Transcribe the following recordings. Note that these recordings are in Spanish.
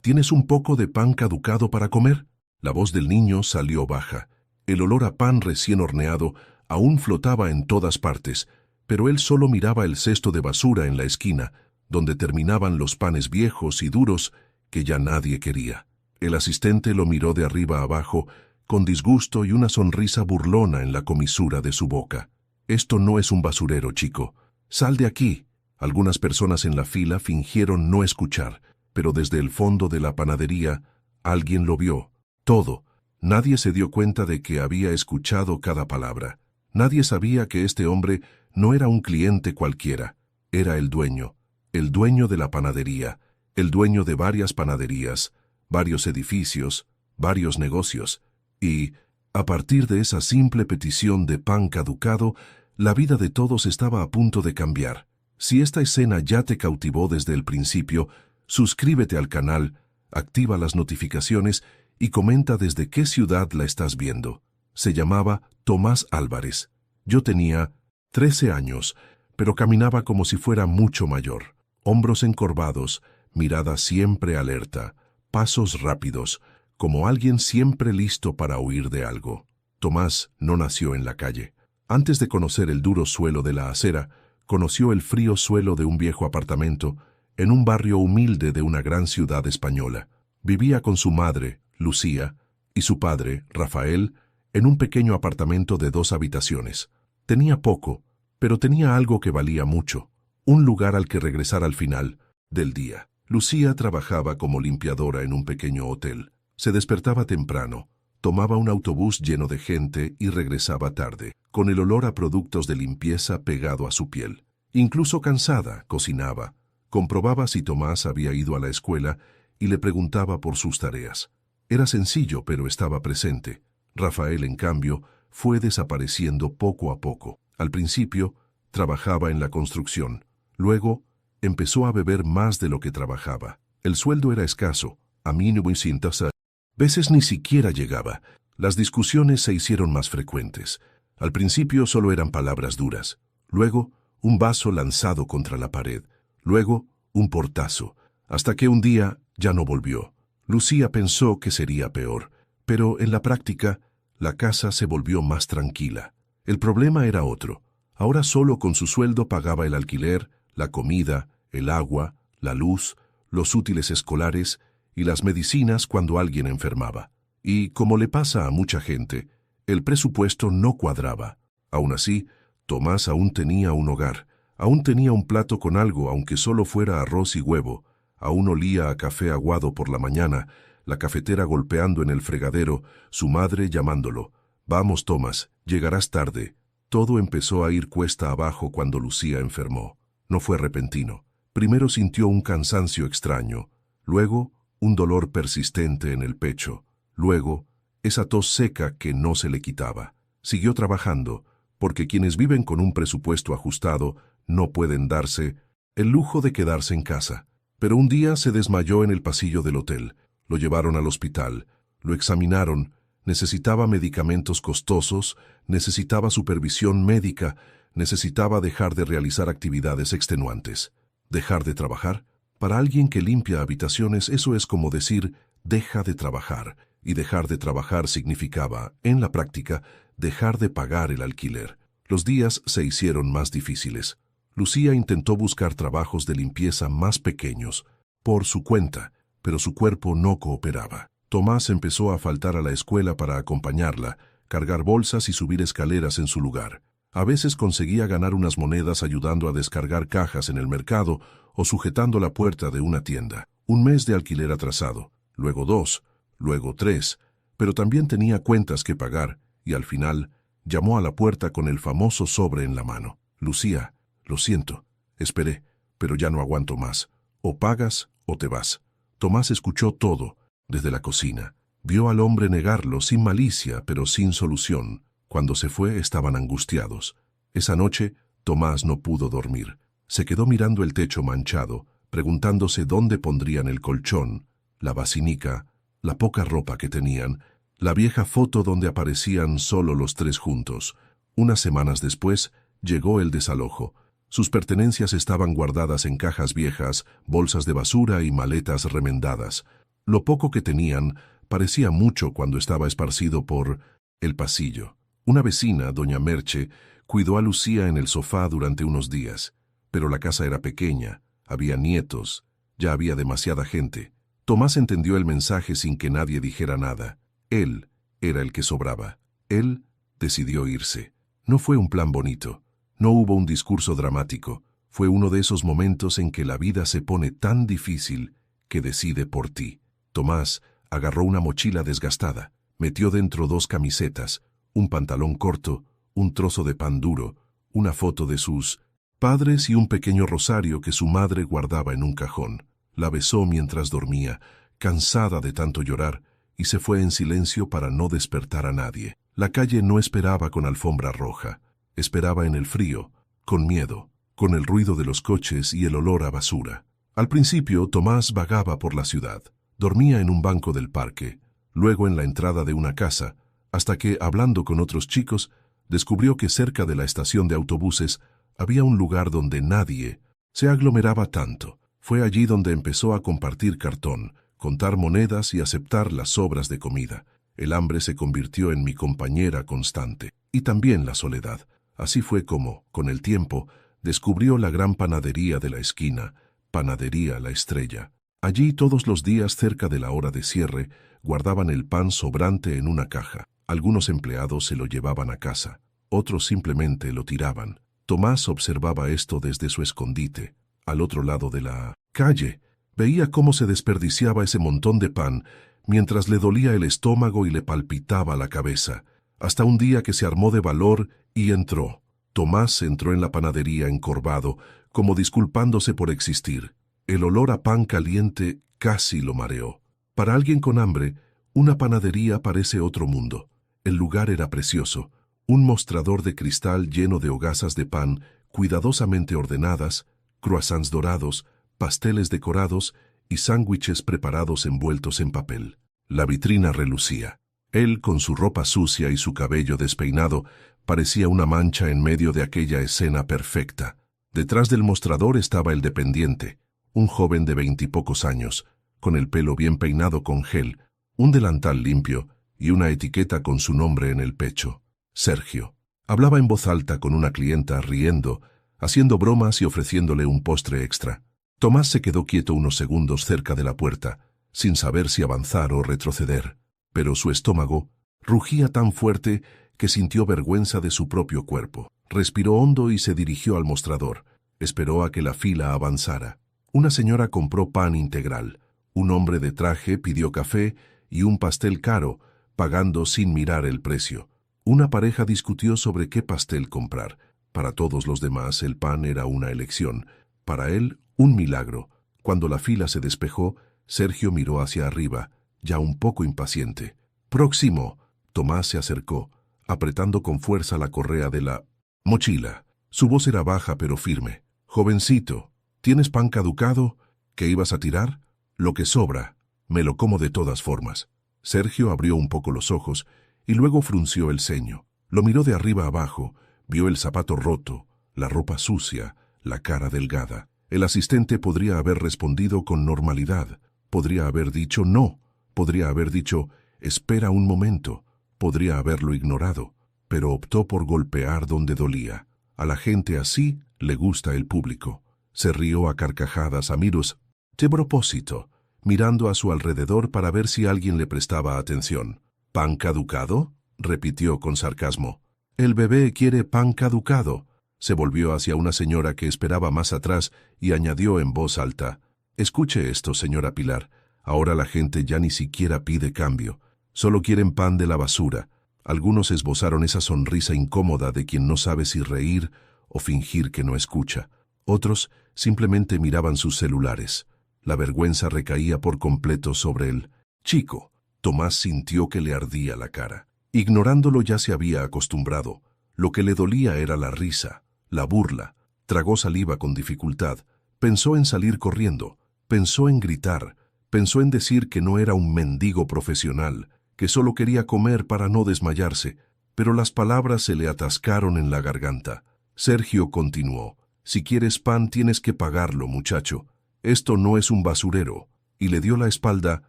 ¿Tienes un poco de pan caducado para comer? La voz del niño salió baja. El olor a pan recién horneado aún flotaba en todas partes, pero él solo miraba el cesto de basura en la esquina, donde terminaban los panes viejos y duros que ya nadie quería. El asistente lo miró de arriba abajo, con disgusto y una sonrisa burlona en la comisura de su boca. Esto no es un basurero, chico. Sal de aquí. Algunas personas en la fila fingieron no escuchar, pero desde el fondo de la panadería alguien lo vio. Todo. Nadie se dio cuenta de que había escuchado cada palabra. Nadie sabía que este hombre no era un cliente cualquiera. Era el dueño de la panadería, el dueño de varias panaderías, varios edificios, varios negocios. Y, a partir de esa simple petición de pan caducado, la vida de todos estaba a punto de cambiar. Si esta escena ya te cautivó desde el principio, suscríbete al canal, activa las notificaciones y comenta desde qué ciudad la estás viendo. Se llamaba Tomás Álvarez. Yo tenía 13 años, pero caminaba como si fuera mucho mayor. Hombros encorvados, mirada siempre alerta, pasos rápidos, como alguien siempre listo para huir de algo. Tomás no nació en la calle. Antes de conocer el duro suelo de la acera, conoció el frío suelo de un viejo apartamento en un barrio humilde de una gran ciudad española. Vivía con su madre, Lucía, y su padre, Rafael, en un pequeño apartamento de 2 habitaciones. Tenía poco, pero tenía algo que valía mucho, un lugar al que regresar al final del día. Lucía trabajaba como limpiadora en un pequeño hotel. Se despertaba temprano, tomaba un autobús lleno de gente y regresaba tarde, con el olor a productos de limpieza pegado a su piel. Incluso cansada, cocinaba, comprobaba si Tomás había ido a la escuela y le preguntaba por sus tareas. Era sencillo, pero estaba presente. Rafael, en cambio, fue desapareciendo poco a poco. Al principio, trabajaba en la construcción. Luego, empezó a beber más de lo que trabajaba. El sueldo era escaso, a mínimo y sin tasa. Veces ni siquiera llegaba. Las discusiones se hicieron más frecuentes. Al principio solo eran palabras duras. Luego, un vaso lanzado contra la pared. Luego, un portazo. Hasta que un día ya no volvió. Lucía pensó que sería peor, pero en la práctica, la casa se volvió más tranquila. El problema era otro. Ahora solo con su sueldo pagaba el alquiler, la comida, el agua, la luz, los útiles escolares y las medicinas cuando alguien enfermaba. Y, como le pasa a mucha gente, el presupuesto no cuadraba. Aún así, Tomás aún tenía un hogar, aún tenía un plato con algo, aunque solo fuera arroz y huevo, aún olía a café aguado por la mañana, la cafetera golpeando en el fregadero, su madre llamándolo. «Vamos, Tomás, llegarás tarde». Todo empezó a ir cuesta abajo cuando Lucía enfermó. No fue repentino. Primero sintió un cansancio extraño, luego un dolor persistente en el pecho, luego esa tos seca que no se le quitaba. Siguió trabajando, porque quienes viven con un presupuesto ajustado no pueden darse el lujo de quedarse en casa. Pero un día se desmayó en el pasillo del hotel. Lo llevaron al hospital, lo examinaron, necesitaba medicamentos costosos, necesitaba supervisión médica, necesitaba dejar de realizar actividades extenuantes. ¿Dejar de trabajar? Para alguien que limpia habitaciones eso es como decir, deja de trabajar. Y dejar de trabajar significaba, en la práctica, dejar de pagar el alquiler. Los días se hicieron más difíciles. Lucía intentó buscar trabajos de limpieza más pequeños, por su cuenta, pero su cuerpo no cooperaba. Tomás empezó a faltar a la escuela para acompañarla, cargar bolsas y subir escaleras en su lugar. A veces conseguía ganar unas monedas ayudando a descargar cajas en el mercado o sujetando la puerta de una tienda. Un mes de alquiler atrasado, luego 2, luego 3, pero también tenía cuentas que pagar y al final llamó a la puerta con el famoso sobre en la mano. «Lucía, lo siento, esperé, pero ya no aguanto más. O pagas o te vas». Tomás escuchó todo desde la cocina. Vio al hombre negarlo sin malicia, pero sin solución. Cuando se fue estaban angustiados. Esa noche, Tomás no pudo dormir. Se quedó mirando el techo manchado, preguntándose dónde pondrían el colchón, la basinica, la poca ropa que tenían, la vieja foto donde aparecían solo los 3 juntos. Unas semanas después, llegó el desalojo. Sus pertenencias estaban guardadas en cajas viejas, bolsas de basura y maletas remendadas. Lo poco que tenían parecía mucho cuando estaba esparcido por el pasillo. Una vecina, doña Merche, cuidó a Lucía en el sofá durante unos días, pero la casa era pequeña, había nietos, ya había demasiada gente. Tomás entendió el mensaje sin que nadie dijera nada. Él era el que sobraba. Él decidió irse. No fue un plan bonito, no hubo un discurso dramático, fue uno de esos momentos en que la vida se pone tan difícil que decide por ti. Tomás agarró una mochila desgastada, metió dentro 2 camisetas, un pantalón corto, un trozo de pan duro, una foto de sus padres y un pequeño rosario que su madre guardaba en un cajón. La besó mientras dormía, cansada de tanto llorar, y se fue en silencio para no despertar a nadie. La calle no esperaba con alfombra roja, esperaba en el frío, con miedo, con el ruido de los coches y el olor a basura. Al principio, Tomás vagaba por la ciudad. Dormía en un banco del parque, luego en la entrada de una casa, hasta que, hablando con otros chicos, descubrió que cerca de la estación de autobuses había un lugar donde nadie se aglomeraba tanto. Fue allí donde empezó a compartir cartón, contar monedas y aceptar las sobras de comida. El hambre se convirtió en mi compañera constante, y también la soledad. Así fue como, con el tiempo, descubrió la gran panadería de la esquina, Panadería La Estrella. Allí todos los días cerca de la hora de cierre guardaban el pan sobrante en una caja. Algunos empleados se lo llevaban a casa, otros simplemente lo tiraban. Tomás observaba esto desde su escondite, al otro lado de la calle. Veía cómo se desperdiciaba ese montón de pan mientras le dolía el estómago y le palpitaba la cabeza, hasta un día que se armó de valor y entró. Tomás entró en la panadería encorvado, como disculpándose por existir. El olor a pan caliente casi lo mareó. Para alguien con hambre, una panadería parece otro mundo. El lugar era precioso, un mostrador de cristal lleno de hogazas de pan cuidadosamente ordenadas, croissants dorados, pasteles decorados y sándwiches preparados envueltos en papel. La vitrina relucía. Él, con su ropa sucia y su cabello despeinado, parecía una mancha en medio de aquella escena perfecta. Detrás del mostrador estaba el dependiente, un joven de 20 y pocos años, con el pelo bien peinado con gel, un delantal limpio y una etiqueta con su nombre en el pecho. Sergio. Hablaba en voz alta con una clienta, riendo, haciendo bromas y ofreciéndole un postre extra. Tomás se quedó quieto unos segundos cerca de la puerta, sin saber si avanzar o retroceder, pero su estómago rugía tan fuerte que sintió vergüenza de su propio cuerpo. Respiró hondo y se dirigió al mostrador. Esperó a que la fila avanzara. Una señora compró pan integral. Un hombre de traje pidió café y un pastel caro, pagando sin mirar el precio. Una pareja discutió sobre qué pastel comprar. Para todos los demás el pan era una elección. Para él, un milagro. Cuando la fila se despejó, Sergio miró hacia arriba, ya un poco impaciente. «Próximo». Tomás se acercó, apretando con fuerza la correa de la mochila. Su voz era baja pero firme. «Jovencito, ¿tienes pan caducado? ¿Qué ibas a tirar? Lo que sobra. Me lo como de todas formas». Sergio abrió un poco los ojos y luego frunció el ceño. Lo miró de arriba abajo, vio el zapato roto, la ropa sucia, la cara delgada. El asistente podría haber respondido con normalidad, podría haber dicho no, podría haber dicho espera un momento, podría haberlo ignorado, pero optó por golpear donde dolía. A la gente así le gusta el público. Se rió a carcajadas a miros, de propósito, mirando a su alrededor para ver si alguien le prestaba atención. «¿Pan caducado?», repitió con sarcasmo. «El bebé quiere pan caducado». Se volvió hacia una señora que esperaba más atrás y añadió en voz alta: «Escuche esto, señora Pilar. Ahora la gente ya ni siquiera pide cambio. Solo quieren pan de la basura». Algunos esbozaron esa sonrisa incómoda de quien no sabe si reír o fingir que no escucha. Otros simplemente miraban sus celulares. La vergüenza recaía por completo sobre el chico. Tomás sintió que le ardía la cara. Ignorándolo ya se había acostumbrado. Lo que le dolía era la risa, la burla. Tragó saliva con dificultad. Pensó en salir corriendo. Pensó en gritar. Pensó en decir que no era un mendigo profesional, que solo quería comer para no desmayarse, pero las palabras se le atascaron en la garganta. Sergio continuó: «Si quieres pan tienes que pagarlo, muchacho. Esto no es un basurero», y le dio la espalda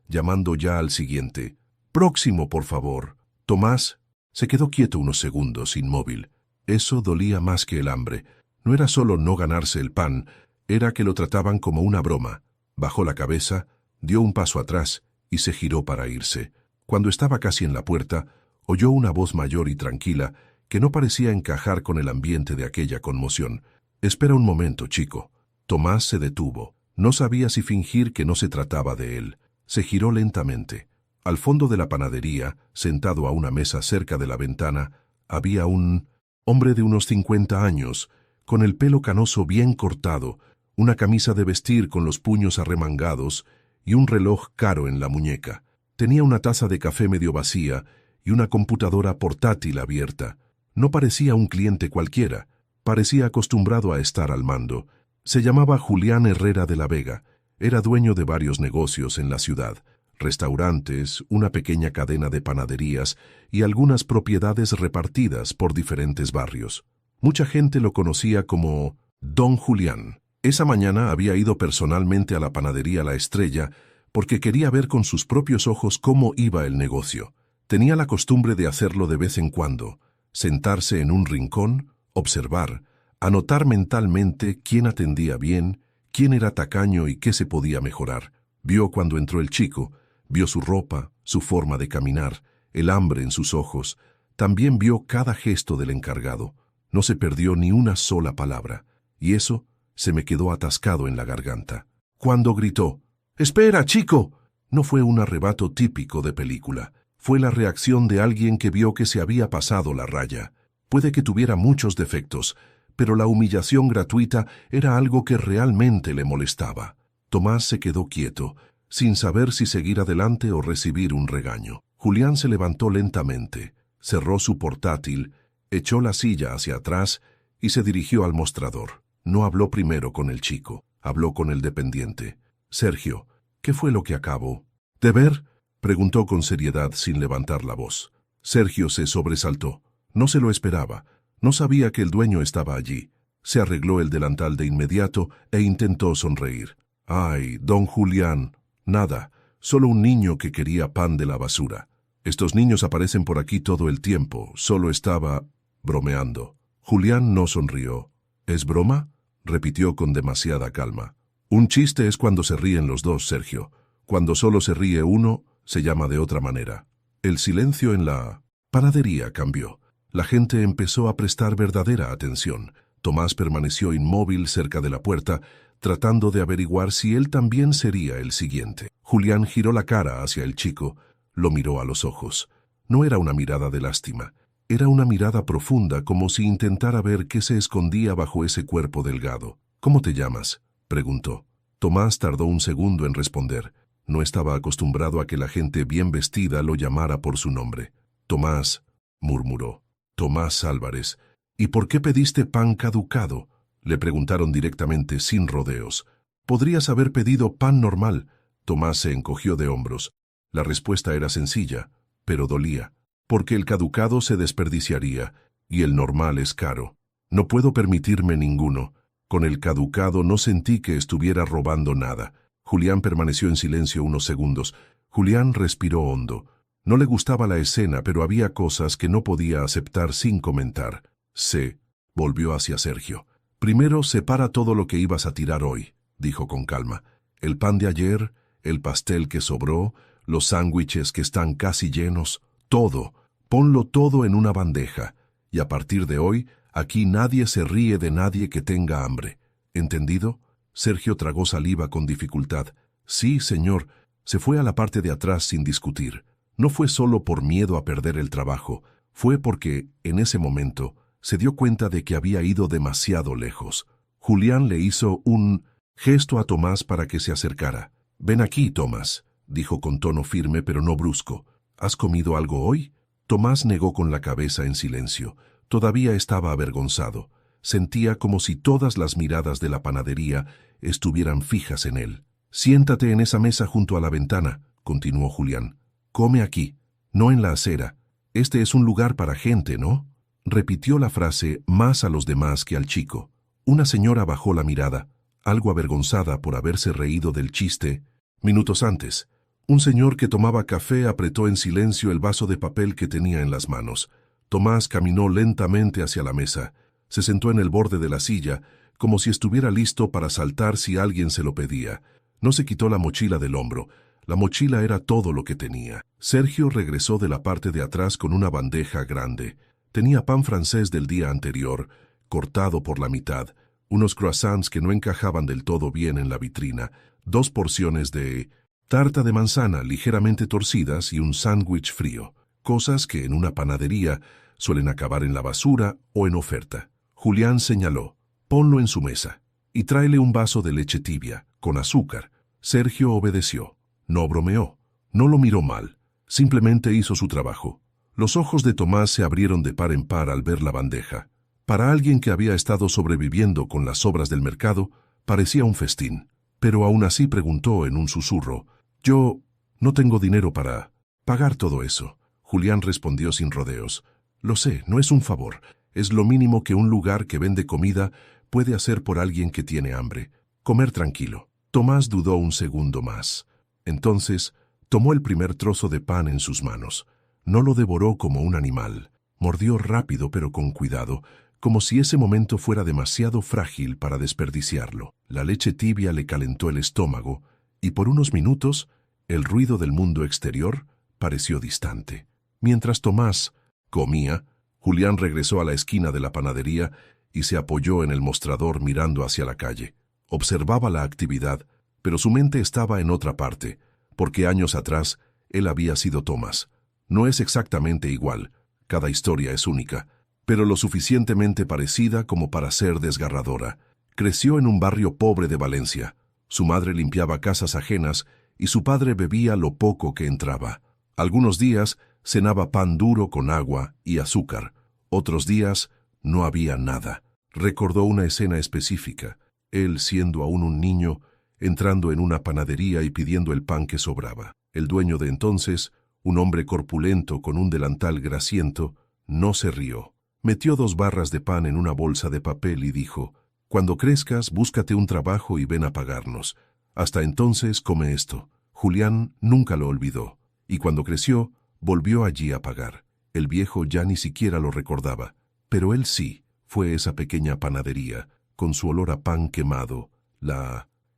llamando ya al siguiente. «Próximo, por favor». Tomás se quedó quieto unos segundos, inmóvil. Eso dolía más que el hambre. No era solo no ganarse el pan, era que lo trataban como una broma. Bajó la cabeza, dio un paso atrás y se giró para irse. Cuando estaba casi en la puerta, oyó una voz mayor y tranquila que no parecía encajar con el ambiente de aquella conmoción. «Espera un momento, chico». Tomás se detuvo. No sabía si fingir que no se trataba de él. Se giró lentamente. Al fondo de la panadería, sentado a una mesa cerca de la ventana, había un hombre de unos 50 años, con el pelo canoso bien cortado, una camisa de vestir con los puños arremangados y un reloj caro en la muñeca. Tenía una taza de café medio vacía y una computadora portátil abierta. No parecía un cliente cualquiera, parecía acostumbrado a estar al mando. Se llamaba Julián Herrera de la Vega, era dueño de varios negocios en la ciudad, restaurantes, una pequeña cadena de panaderías y algunas propiedades repartidas por diferentes barrios. Mucha gente lo conocía como Don Julián. Esa mañana había ido personalmente a la panadería La Estrella porque quería ver con sus propios ojos cómo iba el negocio. Tenía la costumbre de hacerlo de vez en cuando, sentarse en un rincón, observar, anotar mentalmente quién atendía bien, quién era tacaño y qué se podía mejorar. Vio cuando entró el chico, vio su ropa, su forma de caminar, el hambre en sus ojos. También vio cada gesto del encargado. No se perdió ni una sola palabra, y eso se me quedó atascado en la garganta. Cuando gritó, «¡Espera, chico!», no fue un arrebato típico de película. Fue la reacción de alguien que vio que se había pasado la raya. Puede que tuviera muchos defectos, pero la humillación gratuita era algo que realmente le molestaba. Tomás se quedó quieto, sin saber si seguir adelante o recibir un regaño. Julián se levantó lentamente, cerró su portátil, echó la silla hacia atrás y se dirigió al mostrador. No habló primero con el chico, habló con el dependiente. «Sergio, ¿qué fue lo que acabó de ver?», preguntó con seriedad sin levantar la voz. Sergio se sobresaltó. No se lo esperaba. No sabía que el dueño estaba allí. Se arregló el delantal de inmediato e intentó sonreír. «Ay, don Julián, nada, solo un niño que quería pan de la basura. Estos niños aparecen por aquí todo el tiempo, solo estaba bromeando». Julián no sonrió. «¿Es broma?», repitió con demasiada calma. «Un chiste es cuando se ríen los dos, Sergio. Cuando solo se ríe uno, se llama de otra manera». El silencio en la panadería cambió. La gente empezó a prestar verdadera atención. Tomás permaneció inmóvil cerca de la puerta, tratando de averiguar si él también sería el siguiente. Julián giró la cara hacia el chico, lo miró a los ojos. No era una mirada de lástima, era una mirada profunda, como si intentara ver qué se escondía bajo ese cuerpo delgado. «¿Cómo te llamas?», preguntó. Tomás tardó un segundo en responder. No estaba acostumbrado a que la gente bien vestida lo llamara por su nombre. «Tomás», murmuró. «Tomás Álvarez. ¿Y por qué pediste pan caducado?», le preguntaron directamente, sin rodeos. «Podrías haber pedido pan normal». Tomás se encogió de hombros. La respuesta era sencilla, pero dolía. «Porque el caducado se desperdiciaría, y el normal es caro. No puedo permitirme ninguno. Con el caducado no sentí que estuviera robando nada». Julián permaneció en silencio unos segundos. Julián respiró hondo. No le gustaba la escena, pero había cosas que no podía aceptar sin comentar. «Se volvió hacia Sergio. «Primero separa todo lo que ibas a tirar hoy», dijo con calma. «El pan de ayer, el pastel que sobró, los sándwiches que están casi llenos, todo. Ponlo todo en una bandeja. Y a partir de hoy, aquí nadie se ríe de nadie que tenga hambre. ¿Entendido?». Sergio tragó saliva con dificultad. «Sí, señor». Se fue a la parte de atrás sin discutir. No fue solo por miedo a perder el trabajo, fue porque, en ese momento, se dio cuenta de que había ido demasiado lejos. Julián le hizo un gesto a Tomás para que se acercara. «Ven aquí, Tomás», dijo con tono firme pero no brusco. «¿Has comido algo hoy?». Tomás negó con la cabeza en silencio. Todavía estaba avergonzado. Sentía como si todas las miradas de la panadería estuvieran fijas en él. «Siéntate en esa mesa junto a la ventana», continuó Julián. «Come aquí, no en la acera. Este es un lugar para gente, ¿no?». Repitió la frase más a los demás que al chico. Una señora bajó la mirada, algo avergonzada por haberse reído del chiste minutos antes. Un señor que tomaba café apretó en silencio el vaso de papel que tenía en las manos. Tomás caminó lentamente hacia la mesa. Se sentó en el borde de la silla, como si estuviera listo para saltar si alguien se lo pedía. No se quitó la mochila del hombro. La mochila era todo lo que tenía. Sergio regresó de la parte de atrás con una bandeja grande. Tenía pan francés del día anterior, cortado por la mitad, unos croissants que no encajaban del todo bien en la vitrina, 2 porciones de tarta de manzana ligeramente torcidas y un sándwich frío, cosas que en una panadería suelen acabar en la basura o en oferta. Julián señaló: «Ponlo en su mesa y tráele un vaso de leche tibia, con azúcar». Sergio obedeció. No bromeó, no lo miró mal, simplemente hizo su trabajo. Los ojos de Tomás se abrieron de par en par al ver la bandeja. Para alguien que había estado sobreviviendo con las sobras del mercado, parecía un festín. Pero aún así preguntó en un susurro: «Yo no tengo dinero para pagar todo eso». Julián respondió sin rodeos: «Lo sé, no es un favor. Es lo mínimo que un lugar que vende comida puede hacer por alguien que tiene hambre. Comer tranquilo». Tomás dudó un segundo más. Entonces, tomó el primer trozo de pan en sus manos. No lo devoró como un animal. Mordió rápido pero con cuidado, como si ese momento fuera demasiado frágil para desperdiciarlo. La leche tibia le calentó el estómago, y por unos minutos, el ruido del mundo exterior pareció distante. Mientras Tomás comía, Julián regresó a la esquina de la panadería y se apoyó en el mostrador mirando hacia la calle. Observaba la actividad, pero su mente estaba en otra parte, porque años atrás él había sido Tomás. No es exactamente igual, cada historia es única, pero lo suficientemente parecida como para ser desgarradora. Creció en un barrio pobre de Valencia. Su madre limpiaba casas ajenas y su padre bebía lo poco que entraba. Algunos días cenaba pan duro con agua y azúcar. Otros días no había nada. Recordó una escena específica. Él, siendo aún un niño, entrando en una panadería y pidiendo el pan que sobraba. El dueño de entonces, un hombre corpulento con un delantal grasiento, no se rió. Metió 2 barras de pan en una bolsa de papel y dijo: «Cuando crezcas, búscate un trabajo y ven a pagarnos. Hasta entonces, come esto». Julián nunca lo olvidó, y cuando creció, volvió allí a pagar. El viejo ya ni siquiera lo recordaba, pero él sí. Fue esa pequeña panadería, con su olor a pan quemado,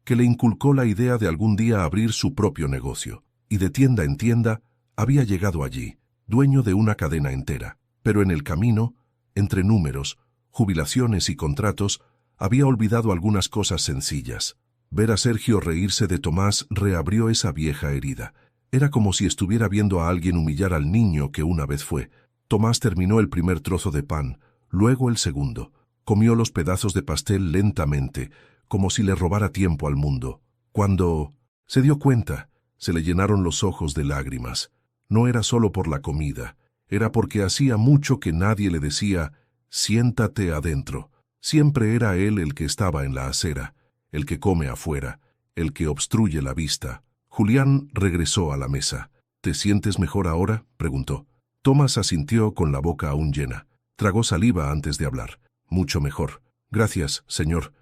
que le inculcó la idea de algún día abrir su propio negocio. Y de tienda en tienda, había llegado allí, dueño de una cadena entera. Pero en el camino, entre números, jubilaciones y contratos, había olvidado algunas cosas sencillas. Ver a Sergio reírse de Tomás reabrió esa vieja herida. Era como si estuviera viendo a alguien humillar al niño que una vez fue. Tomás terminó el primer trozo de pan, luego el segundo. Comió los pedazos de pastel lentamente, como si le robara tiempo al mundo. Cuando se dio cuenta, se le llenaron los ojos de lágrimas. No era solo por la comida, era porque hacía mucho que nadie le decía: «Siéntate adentro». Siempre era él el que estaba en la acera, el que come afuera, el que obstruye la vista. Julián regresó a la mesa. «¿Te sientes mejor ahora?», preguntó. Tomás asintió con la boca aún llena. Tragó saliva antes de hablar. «Mucho mejor. Gracias, señor.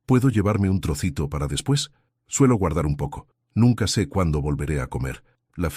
¿Puedo llevarme un trocito para después? Suelo guardar un poco. Nunca sé cuándo volveré a comer». La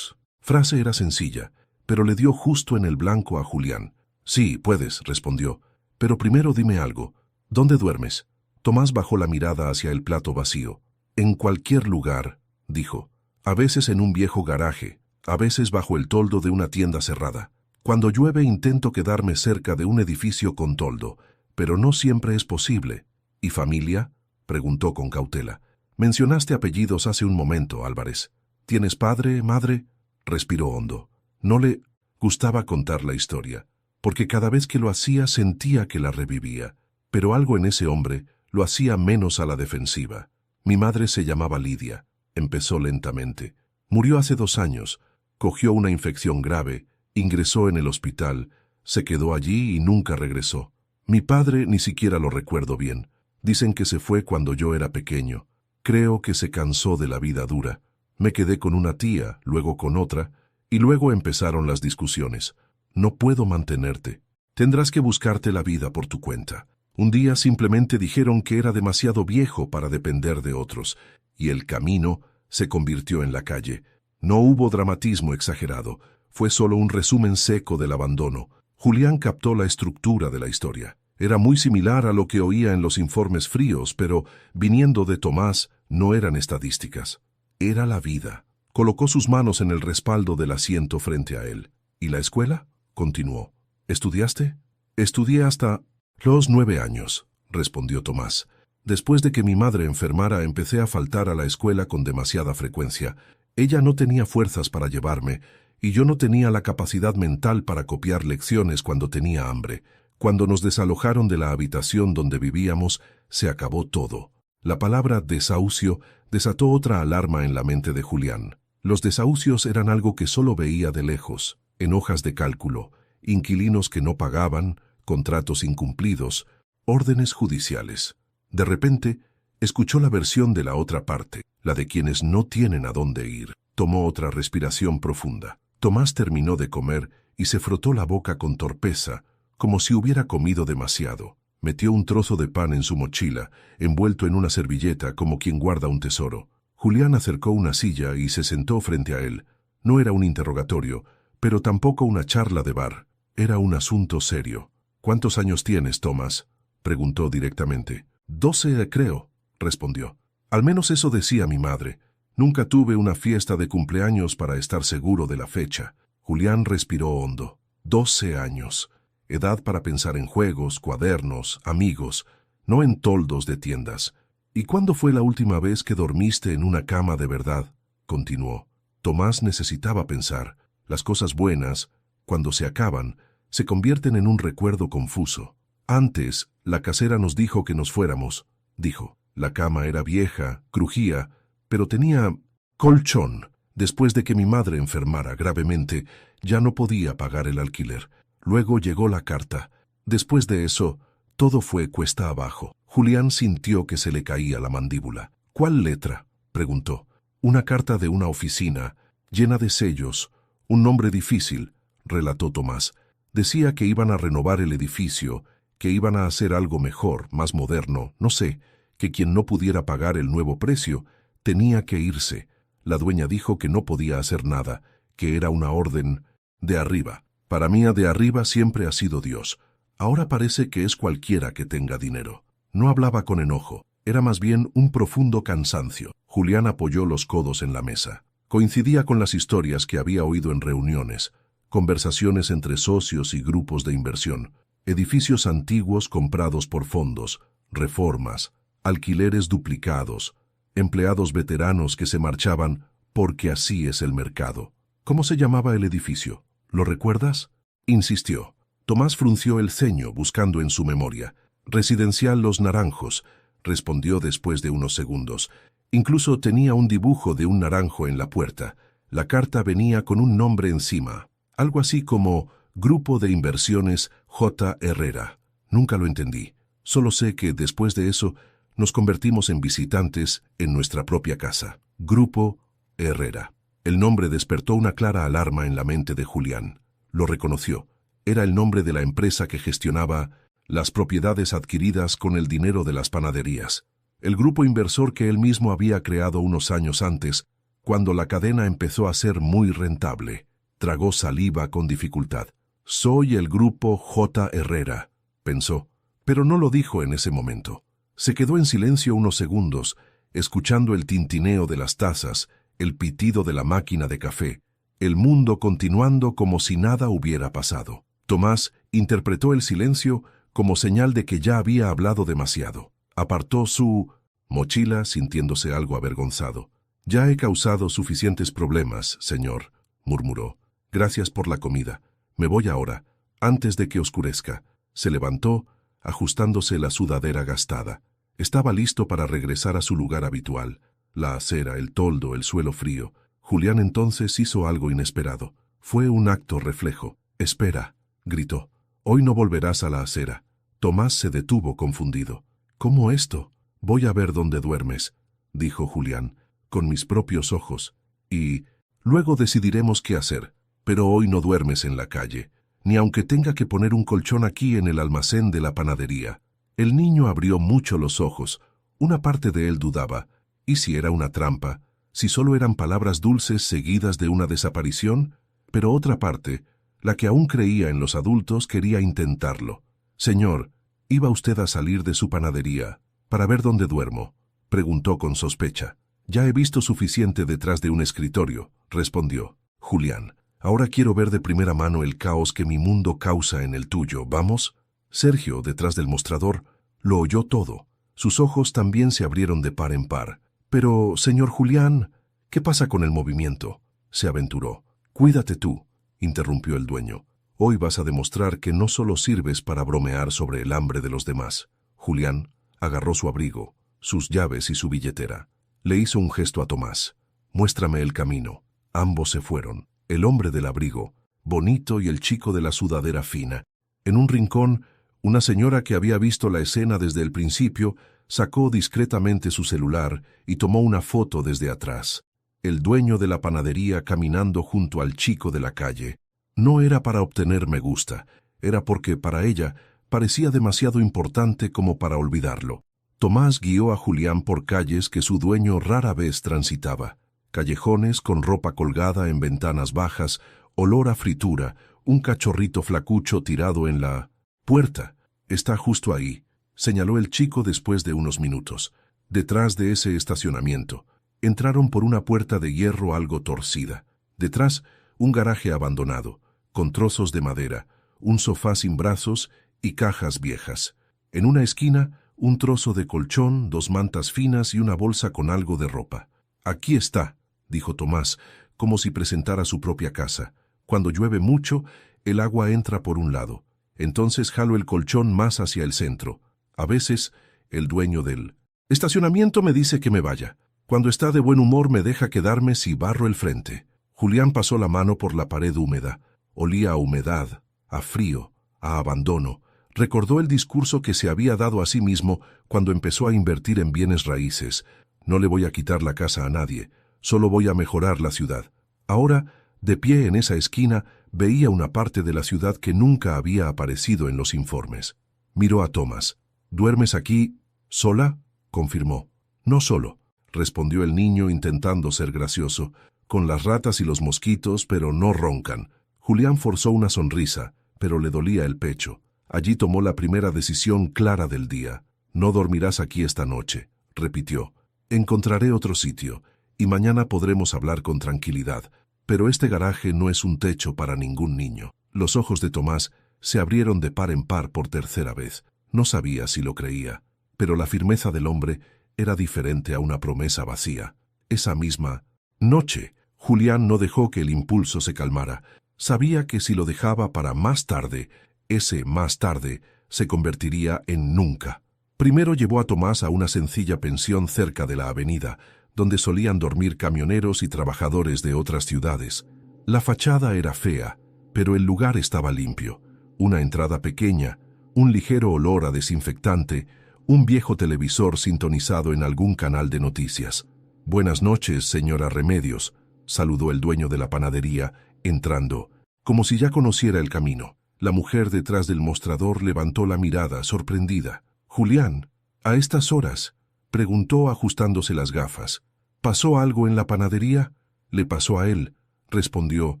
frase era sencilla, pero le dio justo en el blanco a Julián. «Sí, puedes», respondió. «Pero primero dime algo. ¿Dónde duermes?» Tomás bajó la mirada hacia el plato vacío. «En cualquier lugar», dijo. «A veces en un viejo garaje, a veces bajo el toldo de una tienda cerrada. Cuando llueve intento quedarme cerca de un edificio con toldo, pero no siempre es posible». «¿Y familia?», preguntó con cautela. «Mencionaste apellidos hace un momento, Álvarez. ¿Tienes padre, madre?». Respiró hondo. No le gustaba contar la historia, porque cada vez que lo hacía sentía que la revivía, pero algo en ese hombre lo hacía menos a la defensiva. «Mi madre se llamaba Lidia», empezó lentamente. «Murió hace 2 años, cogió una infección grave, ingresó en el hospital, se quedó allí y nunca regresó. Mi padre ni siquiera lo recuerdo bien. Dicen que se fue cuando yo era pequeño. Creo que se cansó de la vida dura. Me quedé con una tía, luego con otra, y luego empezaron las discusiones. No puedo mantenerte. Tendrás que buscarte la vida por tu cuenta». Un día simplemente dijeron que era demasiado viejo para depender de otros, y el camino se convirtió en la calle. No hubo dramatismo exagerado, fue solo un resumen seco del abandono. Julián captó la estructura de la historia. Era muy similar a lo que oía en los informes fríos, pero, viniendo de Tomás, no eran estadísticas. Era la vida. Colocó sus manos en el respaldo del asiento frente a él. ¿Y la escuela? Continuó. ¿Estudiaste? Estudié hasta los 9 años, respondió Tomás. Después de que mi madre enfermara, empecé a faltar a la escuela con demasiada frecuencia. Ella no tenía fuerzas para llevarme, y yo no tenía la capacidad mental para copiar lecciones cuando tenía hambre. Cuando nos desalojaron de la habitación donde vivíamos, se acabó todo. La palabra desahucio desató otra alarma en la mente de Julián. Los desahucios eran algo que solo veía de lejos, en hojas de cálculo, inquilinos que no pagaban, contratos incumplidos, órdenes judiciales. De repente, escuchó la versión de la otra parte, la de quienes no tienen a dónde ir. Tomó otra respiración profunda. Tomás terminó de comer y se frotó la boca con torpeza, como si hubiera comido demasiado. Metió un trozo de pan en su mochila, envuelto en una servilleta como quien guarda un tesoro. Julián acercó una silla y se sentó frente a él. No era un interrogatorio, pero tampoco una charla de bar. Era un asunto serio. ¿Cuántos años tienes, Tomás?, preguntó directamente. 12, creo, respondió. Al menos eso decía mi madre. Nunca tuve una fiesta de cumpleaños para estar seguro de la fecha. Julián respiró hondo. 12 años. Edad para pensar en juegos, cuadernos, amigos, no en toldos de tiendas. ¿Y cuándo fue la última vez que dormiste en una cama de verdad?, continuó. Tomás necesitaba pensar. Las cosas buenas, cuando se acaban, se convierten en un recuerdo confuso. Antes, la casera nos dijo que nos fuéramos, dijo. La cama era vieja, crujía, pero tenía colchón. Después de que mi madre enfermara gravemente, ya no podía pagar el alquiler. Luego llegó la carta. Después de eso, todo fue cuesta abajo. Julián sintió que se le caía la mandíbula. ¿Cuál letra?, preguntó. Una carta de una oficina, llena de sellos. Un nombre difícil, relató Tomás. Decía que iban a renovar el edificio, que iban a hacer algo mejor, más moderno, no sé, que quien no pudiera pagar el nuevo precio tenía que irse. La dueña dijo que no podía hacer nada, que era una orden de arriba. Para mí, de arriba siempre ha sido Dios. Ahora parece que es cualquiera que tenga dinero. No hablaba con enojo, era más bien un profundo cansancio. Julián apoyó los codos en la mesa. Coincidía con las historias que había oído en reuniones, conversaciones entre socios y grupos de inversión, edificios antiguos comprados por fondos, reformas, alquileres duplicados, empleados veteranos que se marchaban porque así es el mercado. ¿Cómo se llamaba el edificio? ¿Lo recuerdas?, insistió. Tomás frunció el ceño buscando en su memoria. Residencial Los Naranjos, respondió después de unos segundos. Incluso tenía un dibujo de un naranjo en la puerta. La carta venía con un nombre encima, algo así como Grupo de Inversiones J. Herrera. Nunca lo entendí. Solo sé que después de eso nos convertimos en visitantes en nuestra propia casa. Grupo Herrera. El nombre despertó una clara alarma en la mente de Julián. Lo reconoció. Era el nombre de la empresa que gestionaba las propiedades adquiridas con el dinero de las panaderías. El grupo inversor que él mismo había creado unos años antes, cuando la cadena empezó a ser muy rentable. Tragó saliva con dificultad. Soy el grupo J. Herrera, pensó, pero no lo dijo en ese momento. Se quedó en silencio unos segundos, escuchando el tintineo de las tazas, el pitido de la máquina de café, el mundo continuando como si nada hubiera pasado. Tomás interpretó el silencio como señal de que ya había hablado demasiado. Apartó su mochila sintiéndose algo avergonzado. «Ya he causado suficientes problemas, señor», murmuró. «Gracias por la comida. Me voy ahora, antes de que oscurezca». Se levantó, ajustándose la sudadera gastada. Estaba listo para regresar a su lugar habitual. La acera, el toldo, el suelo frío. Julián entonces hizo algo inesperado. Fue un acto reflejo. «Espera», gritó. «Hoy no volverás a la acera». Tomás se detuvo confundido. «¿Cómo esto? Voy a ver dónde duermes», dijo Julián, «con mis propios ojos. Y luego decidiremos qué hacer. Pero hoy no duermes en la calle, ni aunque tenga que poner un colchón aquí en el almacén de la panadería». El niño abrió mucho los ojos. Una parte de él dudaba. ¿Y si era una trampa? si solo eran palabras dulces seguidas de una desaparición, pero otra parte, la que aún creía en los adultos, quería intentarlo. «Señor, ¿iba usted a salir de su panadería para ver dónde duermo?», preguntó con sospecha. «Ya he visto suficiente detrás de un escritorio», respondió Julián. «Ahora quiero ver de primera mano el caos que mi mundo causa en el tuyo. ¿Vamos?». Sergio, detrás del mostrador, lo oyó todo. Sus ojos también se abrieron de par en par. «Pero, señor Julián, ¿qué pasa con el movimiento?», se aventuró. «Cuídate tú», interrumpió el dueño. «Hoy vas a demostrar que no solo sirves para bromear sobre el hambre de los demás». Julián agarró su abrigo, sus llaves y su billetera. Le hizo un gesto a Tomás. «Muéstrame el camino». Ambos se fueron, el hombre del abrigo, bonito, y el chico de la sudadera fina. En un rincón, una señora que había visto la escena desde el principio sacó discretamente su celular y tomó una foto desde atrás. El dueño de la panadería caminando junto al chico de la calle. No era para obtener me gusta, era porque para ella parecía demasiado importante como para olvidarlo. Tomás guió a Julián por calles que su dueño rara vez transitaba. Callejones con ropa colgada en ventanas bajas, olor a fritura, un cachorrito flacucho tirado en la puerta. «Está justo ahí», señaló el chico después de unos minutos. «Detrás de ese estacionamiento». Entraron por una puerta de hierro algo torcida. Detrás, un garaje abandonado, con trozos de madera, un sofá sin brazos y cajas viejas. En una esquina, un trozo de colchón, 2 mantas finas y una bolsa con algo de ropa. «Aquí está», dijo Tomás, como si presentara su propia casa. «Cuando llueve mucho, el agua entra por un lado. Entonces jalo el colchón más hacia el centro. A veces, el dueño del estacionamiento me dice que me vaya. Cuando está de buen humor me deja quedarme si barro el frente». Julián pasó la mano por la pared húmeda. Olía a humedad, a frío, a abandono. Recordó el discurso que se había dado a sí mismo cuando empezó a invertir en bienes raíces. «No le voy a quitar la casa a nadie, solo voy a mejorar la ciudad». Ahora, de pie en esa esquina, veía una parte de la ciudad que nunca había aparecido en los informes. Miró a Tomás. «¿Duermes aquí sola?», confirmó. «No solo», respondió el niño intentando ser gracioso. «Con las ratas y los mosquitos, pero no roncan». Julián forzó una sonrisa, pero le dolía el pecho. Allí tomó la primera decisión clara del día. «No dormirás aquí esta noche», repitió. «Encontraré otro sitio, y mañana podremos hablar con tranquilidad. Pero este garaje no es un techo para ningún niño». Los ojos de Tomás se abrieron de par en par por tercera vez. No sabía si lo creía, pero la firmeza del hombre era diferente a una promesa vacía. Esa misma noche, Julián no dejó que el impulso se calmara. Sabía que si lo dejaba para más tarde, ese más tarde se convertiría en nunca. Primero llevó a Tomás a una sencilla pensión cerca de la avenida, donde solían dormir camioneros y trabajadores de otras ciudades. La fachada era fea, pero el lugar estaba limpio. Una entrada pequeña, un ligero olor a desinfectante, un viejo televisor sintonizado en algún canal de noticias. «Buenas noches, señora Remedios», saludó el dueño de la panadería, entrando, como si ya conociera el camino. La mujer detrás del mostrador levantó la mirada, sorprendida. «Julián, ¿a estas horas?», preguntó ajustándose las gafas. «¿Pasó algo en la panadería?». «Le pasó a él», respondió,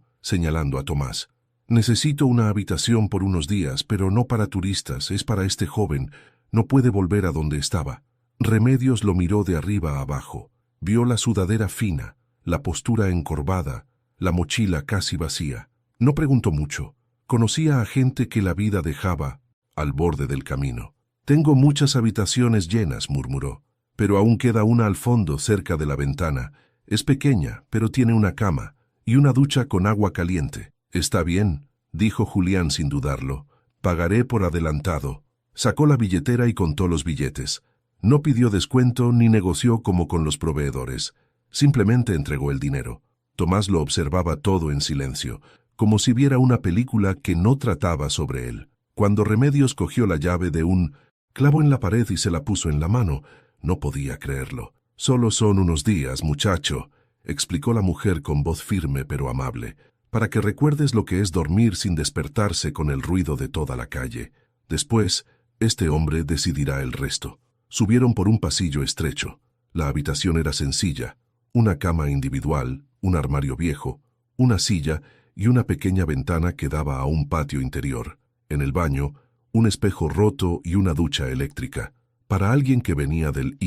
señalando a Tomás. «Necesito una habitación por unos días, pero no para turistas, es para este joven. No puede volver a donde estaba». Remedios lo miró de arriba a abajo. Vio la sudadera fina, la postura encorvada, la mochila casi vacía. No preguntó mucho. Conocía a gente que la vida dejaba al borde del camino. «Tengo muchas habitaciones llenas», murmuró, «pero aún queda una al fondo, cerca de la ventana. Es pequeña, pero tiene una cama y una ducha con agua caliente». «Está bien», dijo Julián sin dudarlo. «Pagaré por adelantado». Sacó la billetera y contó los billetes. No pidió descuento ni negoció como con los proveedores. Simplemente entregó el dinero. Tomás lo observaba todo en silencio, como si viera una película que no trataba sobre él. Cuando Remedios cogió la llave de un clavo en la pared y se la puso en la mano, no podía creerlo. «Solo son unos días, muchacho», explicó la mujer con voz firme pero amable, «para que recuerdes lo que es dormir sin despertarse con el ruido de toda la calle. Después, este hombre decidirá el resto». Subieron por un pasillo estrecho. La habitación era sencilla. una cama individual, un armario viejo, una silla y una pequeña ventana que daba a un patio interior. En el baño, un espejo roto y una ducha eléctrica. Para alguien que venía del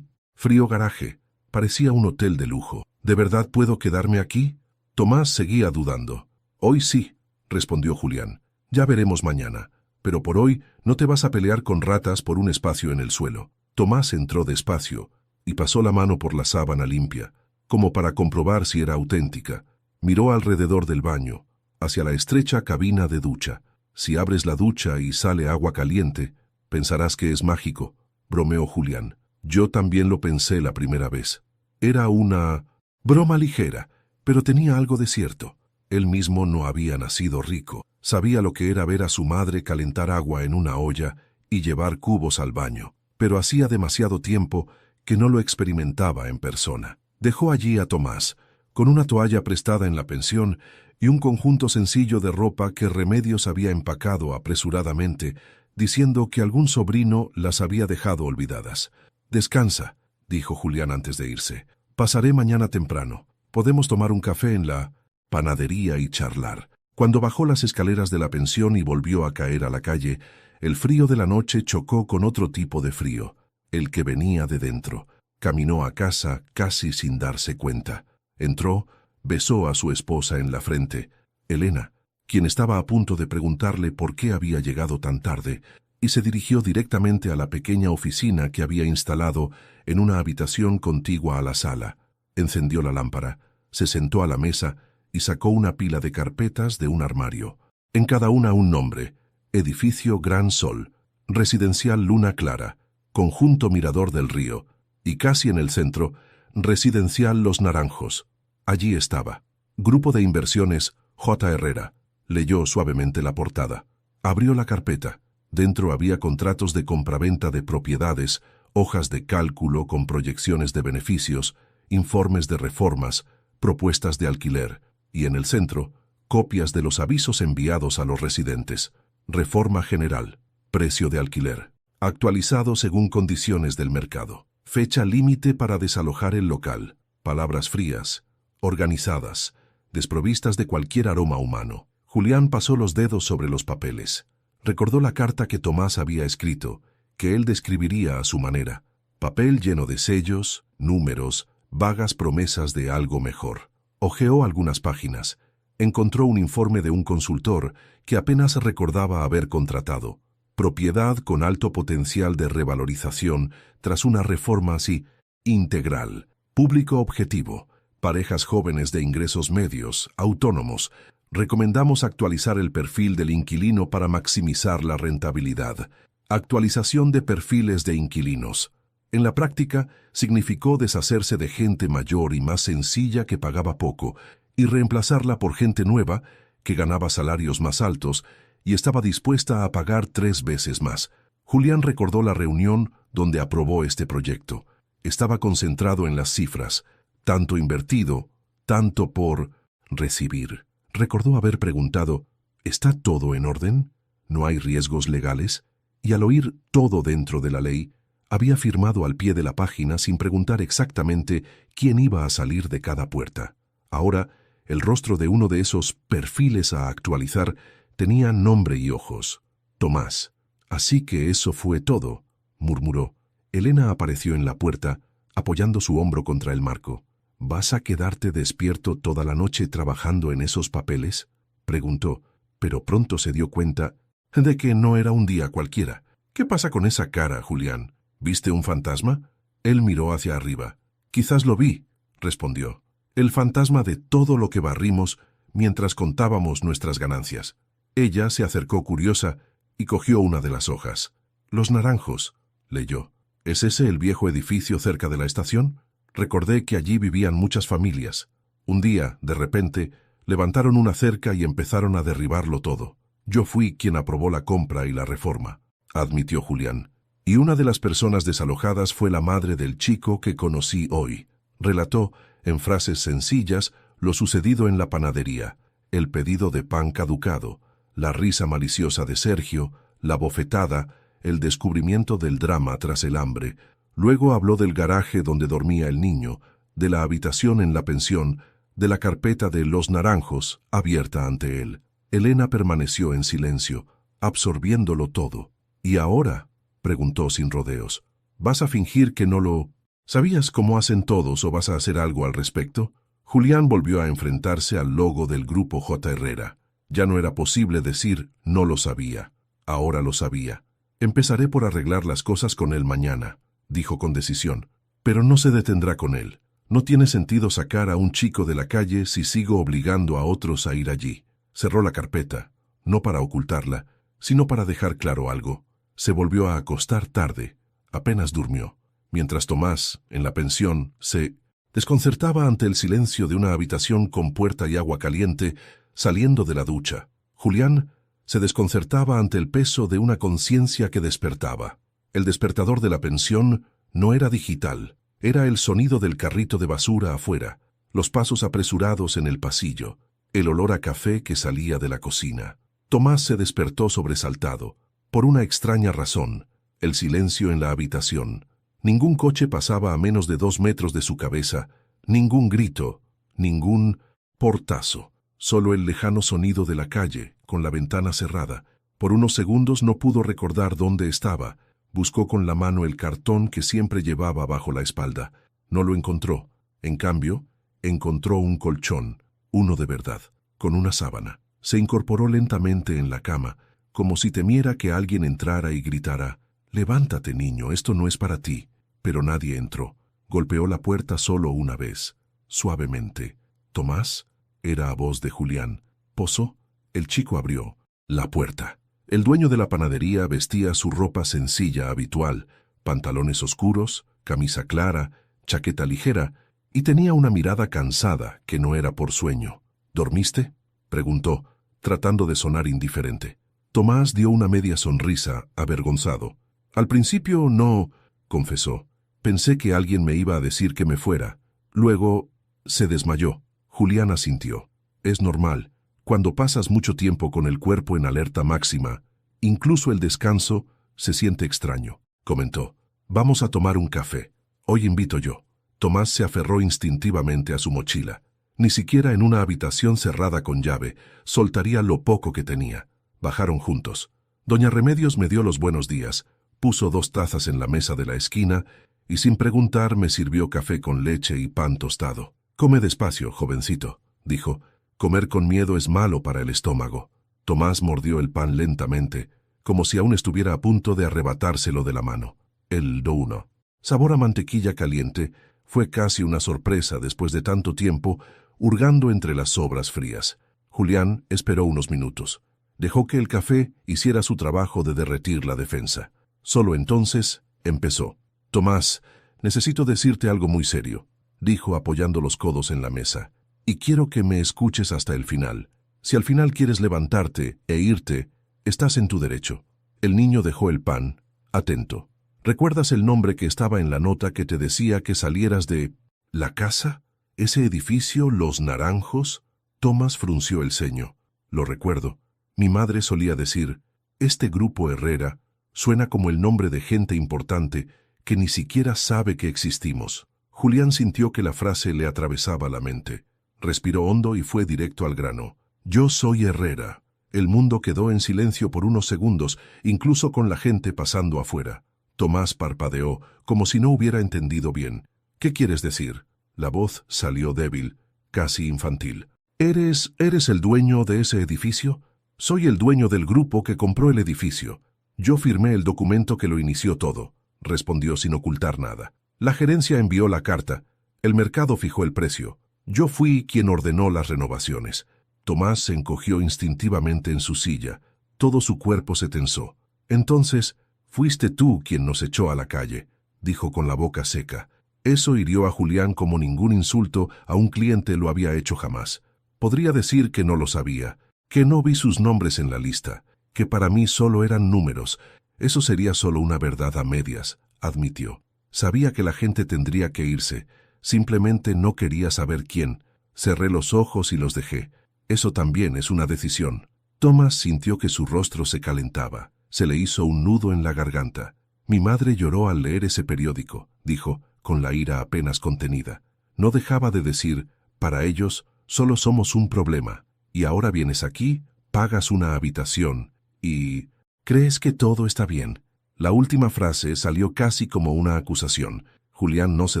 frío garaje, parecía un hotel de lujo. ¿De verdad puedo quedarme aquí? Tomás seguía dudando. Hoy sí, respondió Julián. Ya veremos mañana. Pero por hoy no te vas a pelear con ratas por un espacio en el suelo. Tomás entró despacio y pasó la mano por la sábana limpia, como para comprobar si era auténtica. Miró alrededor del baño, hacia la estrecha cabina de ducha. Si abres la ducha y sale agua caliente, pensarás que es mágico, bromeó Julián. Yo también lo pensé la primera vez. Era una broma ligera, pero tenía algo de cierto. Él mismo no había nacido rico. Sabía lo que era ver a su madre calentar agua en una olla y llevar cubos al baño, pero hacía demasiado tiempo que no lo experimentaba en persona. Dejó allí a Tomás, con una toalla prestada en la pensión y un conjunto sencillo de ropa que Remedios había empacado apresuradamente, diciendo que algún sobrino las había dejado olvidadas. «Descansa», dijo Julián antes de irse. «Pasaré mañana temprano. Podemos tomar un café en la panadería y charlar». Cuando bajó las escaleras de la pensión y volvió a caer a la calle, el frío de la noche chocó con otro tipo de frío, el que venía de dentro. Caminó a casa casi sin darse cuenta. Entró, besó a su esposa en la frente, Elena, quien estaba a punto de preguntarle por qué había llegado tan tarde, y se dirigió directamente a la pequeña oficina que había instalado en una habitación contigua a la sala. Encendió la lámpara, se sentó a la mesa y sacó una pila de carpetas de un armario. En cada una un nombre: Edificio Gran Sol, Residencial Luna Clara, Conjunto Mirador del Río, y casi en el centro, Residencial Los Naranjos. Allí estaba. Grupo de Inversiones J. Herrera. Leyó suavemente la portada. Abrió la carpeta. Dentro había contratos de compraventa de propiedades, hojas de cálculo con proyecciones de beneficios, informes de reformas, propuestas de alquiler, y en el centro, copias de los avisos enviados a los residentes. Reforma general, precio de alquiler, actualizado según condiciones del mercado. Fecha límite para desalojar el local. Palabras frías, organizadas, desprovistas de cualquier aroma humano. Julián pasó los dedos sobre los papeles. Recordó la carta que Tomás había escrito, que él describiría a su manera. Papel lleno de sellos, números, vagas promesas de algo mejor. Hojeó algunas páginas. Encontró un informe de un consultor que apenas recordaba haber contratado. Propiedad con alto potencial de revalorización tras una reforma así integral. Público objetivo: parejas jóvenes de ingresos medios, autónomos. Recomendamos actualizar el perfil del inquilino para maximizar la rentabilidad. Actualización de perfiles de inquilinos. En la práctica, significó deshacerse de gente mayor y más sencilla que pagaba poco y reemplazarla por gente nueva que ganaba salarios más altos y estaba dispuesta a pagar 3 veces más. Julián recordó la reunión donde aprobó este proyecto. Estaba concentrado en las cifras, tanto invertido, tanto por recibir. Recordó haber preguntado: ¿está todo en orden? ¿No hay riesgos legales? Y al oír todo dentro de la ley, había firmado al pie de la página sin preguntar exactamente quién iba a salir de cada puerta. Ahora, el rostro de uno de esos perfiles a actualizar tenía nombre y ojos: Tomás. Así que eso fue todo, murmuró. Elena apareció en la puerta, apoyando su hombro contra el marco. ¿Vas a quedarte despierto toda la noche trabajando en esos papeles?, preguntó, pero pronto se dio cuenta de que no era un día cualquiera. ¿Qué pasa con esa cara, Julián? ¿Viste un fantasma? Él miró hacia arriba. Quizás lo vi, respondió. El fantasma de todo lo que barrimos mientras contábamos nuestras ganancias. Ella se acercó curiosa y cogió una de las hojas. Los Naranjos, leyó. ¿Es ese el viejo edificio cerca de la estación? Recordé que allí vivían muchas familias. Un día, de repente, levantaron una cerca y empezaron a derribarlo todo. Yo fui quien aprobó la compra y la reforma, admitió Julián. Y una de las personas desalojadas fue la madre del chico que conocí hoy. Relató, en frases sencillas, lo sucedido en la panadería, el pedido de pan caducado, la risa maliciosa de Sergio, la bofetada, el descubrimiento del drama tras el hambre. Luego habló del garaje donde dormía el niño, de la habitación en la pensión, de la carpeta de Los Naranjos abierta ante él. Elena permaneció en silencio, absorbiéndolo todo. ¿Y ahora?, preguntó sin rodeos. ¿Vas a fingir que no lo... ¿Sabías cómo hacen todos o vas a hacer algo al respecto? Julián volvió a enfrentarse al logo del grupo J. Herrera. Ya no era posible decir no lo sabía. Ahora lo sabía. Empezaré por arreglar las cosas con él mañana, dijo con decisión. Pero no se detendrá con él. No tiene sentido sacar a un chico de la calle si sigo obligando a otros a ir allí. Cerró la carpeta, no para ocultarla, sino para dejar claro algo. Se volvió a acostar tarde. Apenas durmió. Mientras Tomás, en la pensión, se desconcertaba ante el silencio de una habitación con puerta y agua caliente, saliendo de la ducha. Julián se desconcertaba ante el peso de una conciencia que despertaba. El despertador de la pensión no era digital, era el sonido del carrito de basura afuera, los pasos apresurados en el pasillo, el olor a café que salía de la cocina. Tomás se despertó sobresaltado, por una extraña razón, el silencio en la habitación. Ningún coche pasaba a menos de 2 metros de su cabeza, ningún grito, ningún portazo. Solo el lejano sonido de la calle, con la ventana cerrada. Por unos segundos no pudo recordar dónde estaba. Buscó con la mano el cartón que siempre llevaba bajo la espalda. No lo encontró. En cambio, encontró un colchón, uno de verdad, con una sábana. Se incorporó lentamente en la cama, como si temiera que alguien entrara y gritara: «Levántate, niño, esto no es para ti». Pero nadie entró. Golpeó la puerta solo una vez, suavemente. «¿Tomás?», era a voz de Julián. «¿Pozo?». El chico abrió la puerta. El dueño de la panadería vestía su ropa sencilla habitual, pantalones oscuros, camisa clara, chaqueta ligera, y tenía una mirada cansada que no era por sueño. «¿Dormiste?», preguntó, tratando de sonar indiferente. Tomás dio una media sonrisa, avergonzado. «Al principio no», confesó. «Pensé que alguien me iba a decir que me fuera. Luego se desmayó». Julián asintió. «Es normal. Cuando pasas mucho tiempo con el cuerpo en alerta máxima, incluso el descanso se siente extraño», comentó. «Vamos a tomar un café. Hoy invito yo». Tomás se aferró instintivamente a su mochila. Ni siquiera en una habitación cerrada con llave soltaría lo poco que tenía. Bajaron juntos. Doña Remedios me dio los buenos días, puso 2 tazas en la mesa de la esquina y sin preguntar me sirvió café con leche y pan tostado. «Come despacio, jovencito», dijo. «Comer con miedo es malo para el estómago». Tomás mordió el pan lentamente, como si aún estuviera a punto de arrebatárselo de la mano. El douno, sabor a mantequilla caliente, fue casi una sorpresa después de tanto tiempo hurgando entre las sobras frías. Julián esperó unos minutos. Dejó que el café hiciera su trabajo de derretir la defensa. Solo entonces empezó. «Tomás, necesito decirte algo muy serio», dijo apoyando los codos en la mesa. «Y quiero que me escuches hasta el final. Si al final quieres levantarte e irte, estás en tu derecho». El niño dejó el pan, atento. «¿Recuerdas el nombre que estaba en la nota que te decía que salieras de la casa? ¿Ese edificio, Los Naranjos?». Tomás frunció el ceño. «Lo recuerdo. Mi madre solía decir, este grupo Herrera suena como el nombre de gente importante que ni siquiera sabe que existimos». Julián sintió que la frase le atravesaba la mente. Respiró hondo y fue directo al grano. «Yo soy Herrera». El mundo quedó en silencio por unos segundos, incluso con la gente pasando afuera. Tomás parpadeó, como si no hubiera entendido bien. «¿Qué quieres decir?». La voz salió débil, casi infantil. ¿Eres el dueño de ese edificio?». «Soy el dueño del grupo que compró el edificio. Yo firmé el documento que lo inició todo», respondió sin ocultar nada. «La gerencia envió la carta. El mercado fijó el precio. Yo fui quien ordenó las renovaciones». Tomás se encogió instintivamente en su silla. Todo su cuerpo se tensó. «Entonces, fuiste tú quien nos echó a la calle», dijo con la boca seca. Eso hirió a Julián como ningún insulto a un cliente lo había hecho jamás. Podría decir que no lo sabía, que no vi sus nombres en la lista, que para mí solo eran números. Eso sería solo una verdad a medias, admitió. Sabía que la gente tendría que irse. Simplemente no quería saber quién. Cerré los ojos y los dejé. Eso también es una decisión. Tomás sintió que su rostro se calentaba. Se le hizo un nudo en la garganta. «Mi madre lloró al leer ese periódico», dijo, con la ira apenas contenida. No dejaba de decir, para ellos, solo somos un problema, y ahora vienes aquí, pagas una habitación, y... ¿crees que todo está bien? La última frase salió casi como una acusación. Julián no se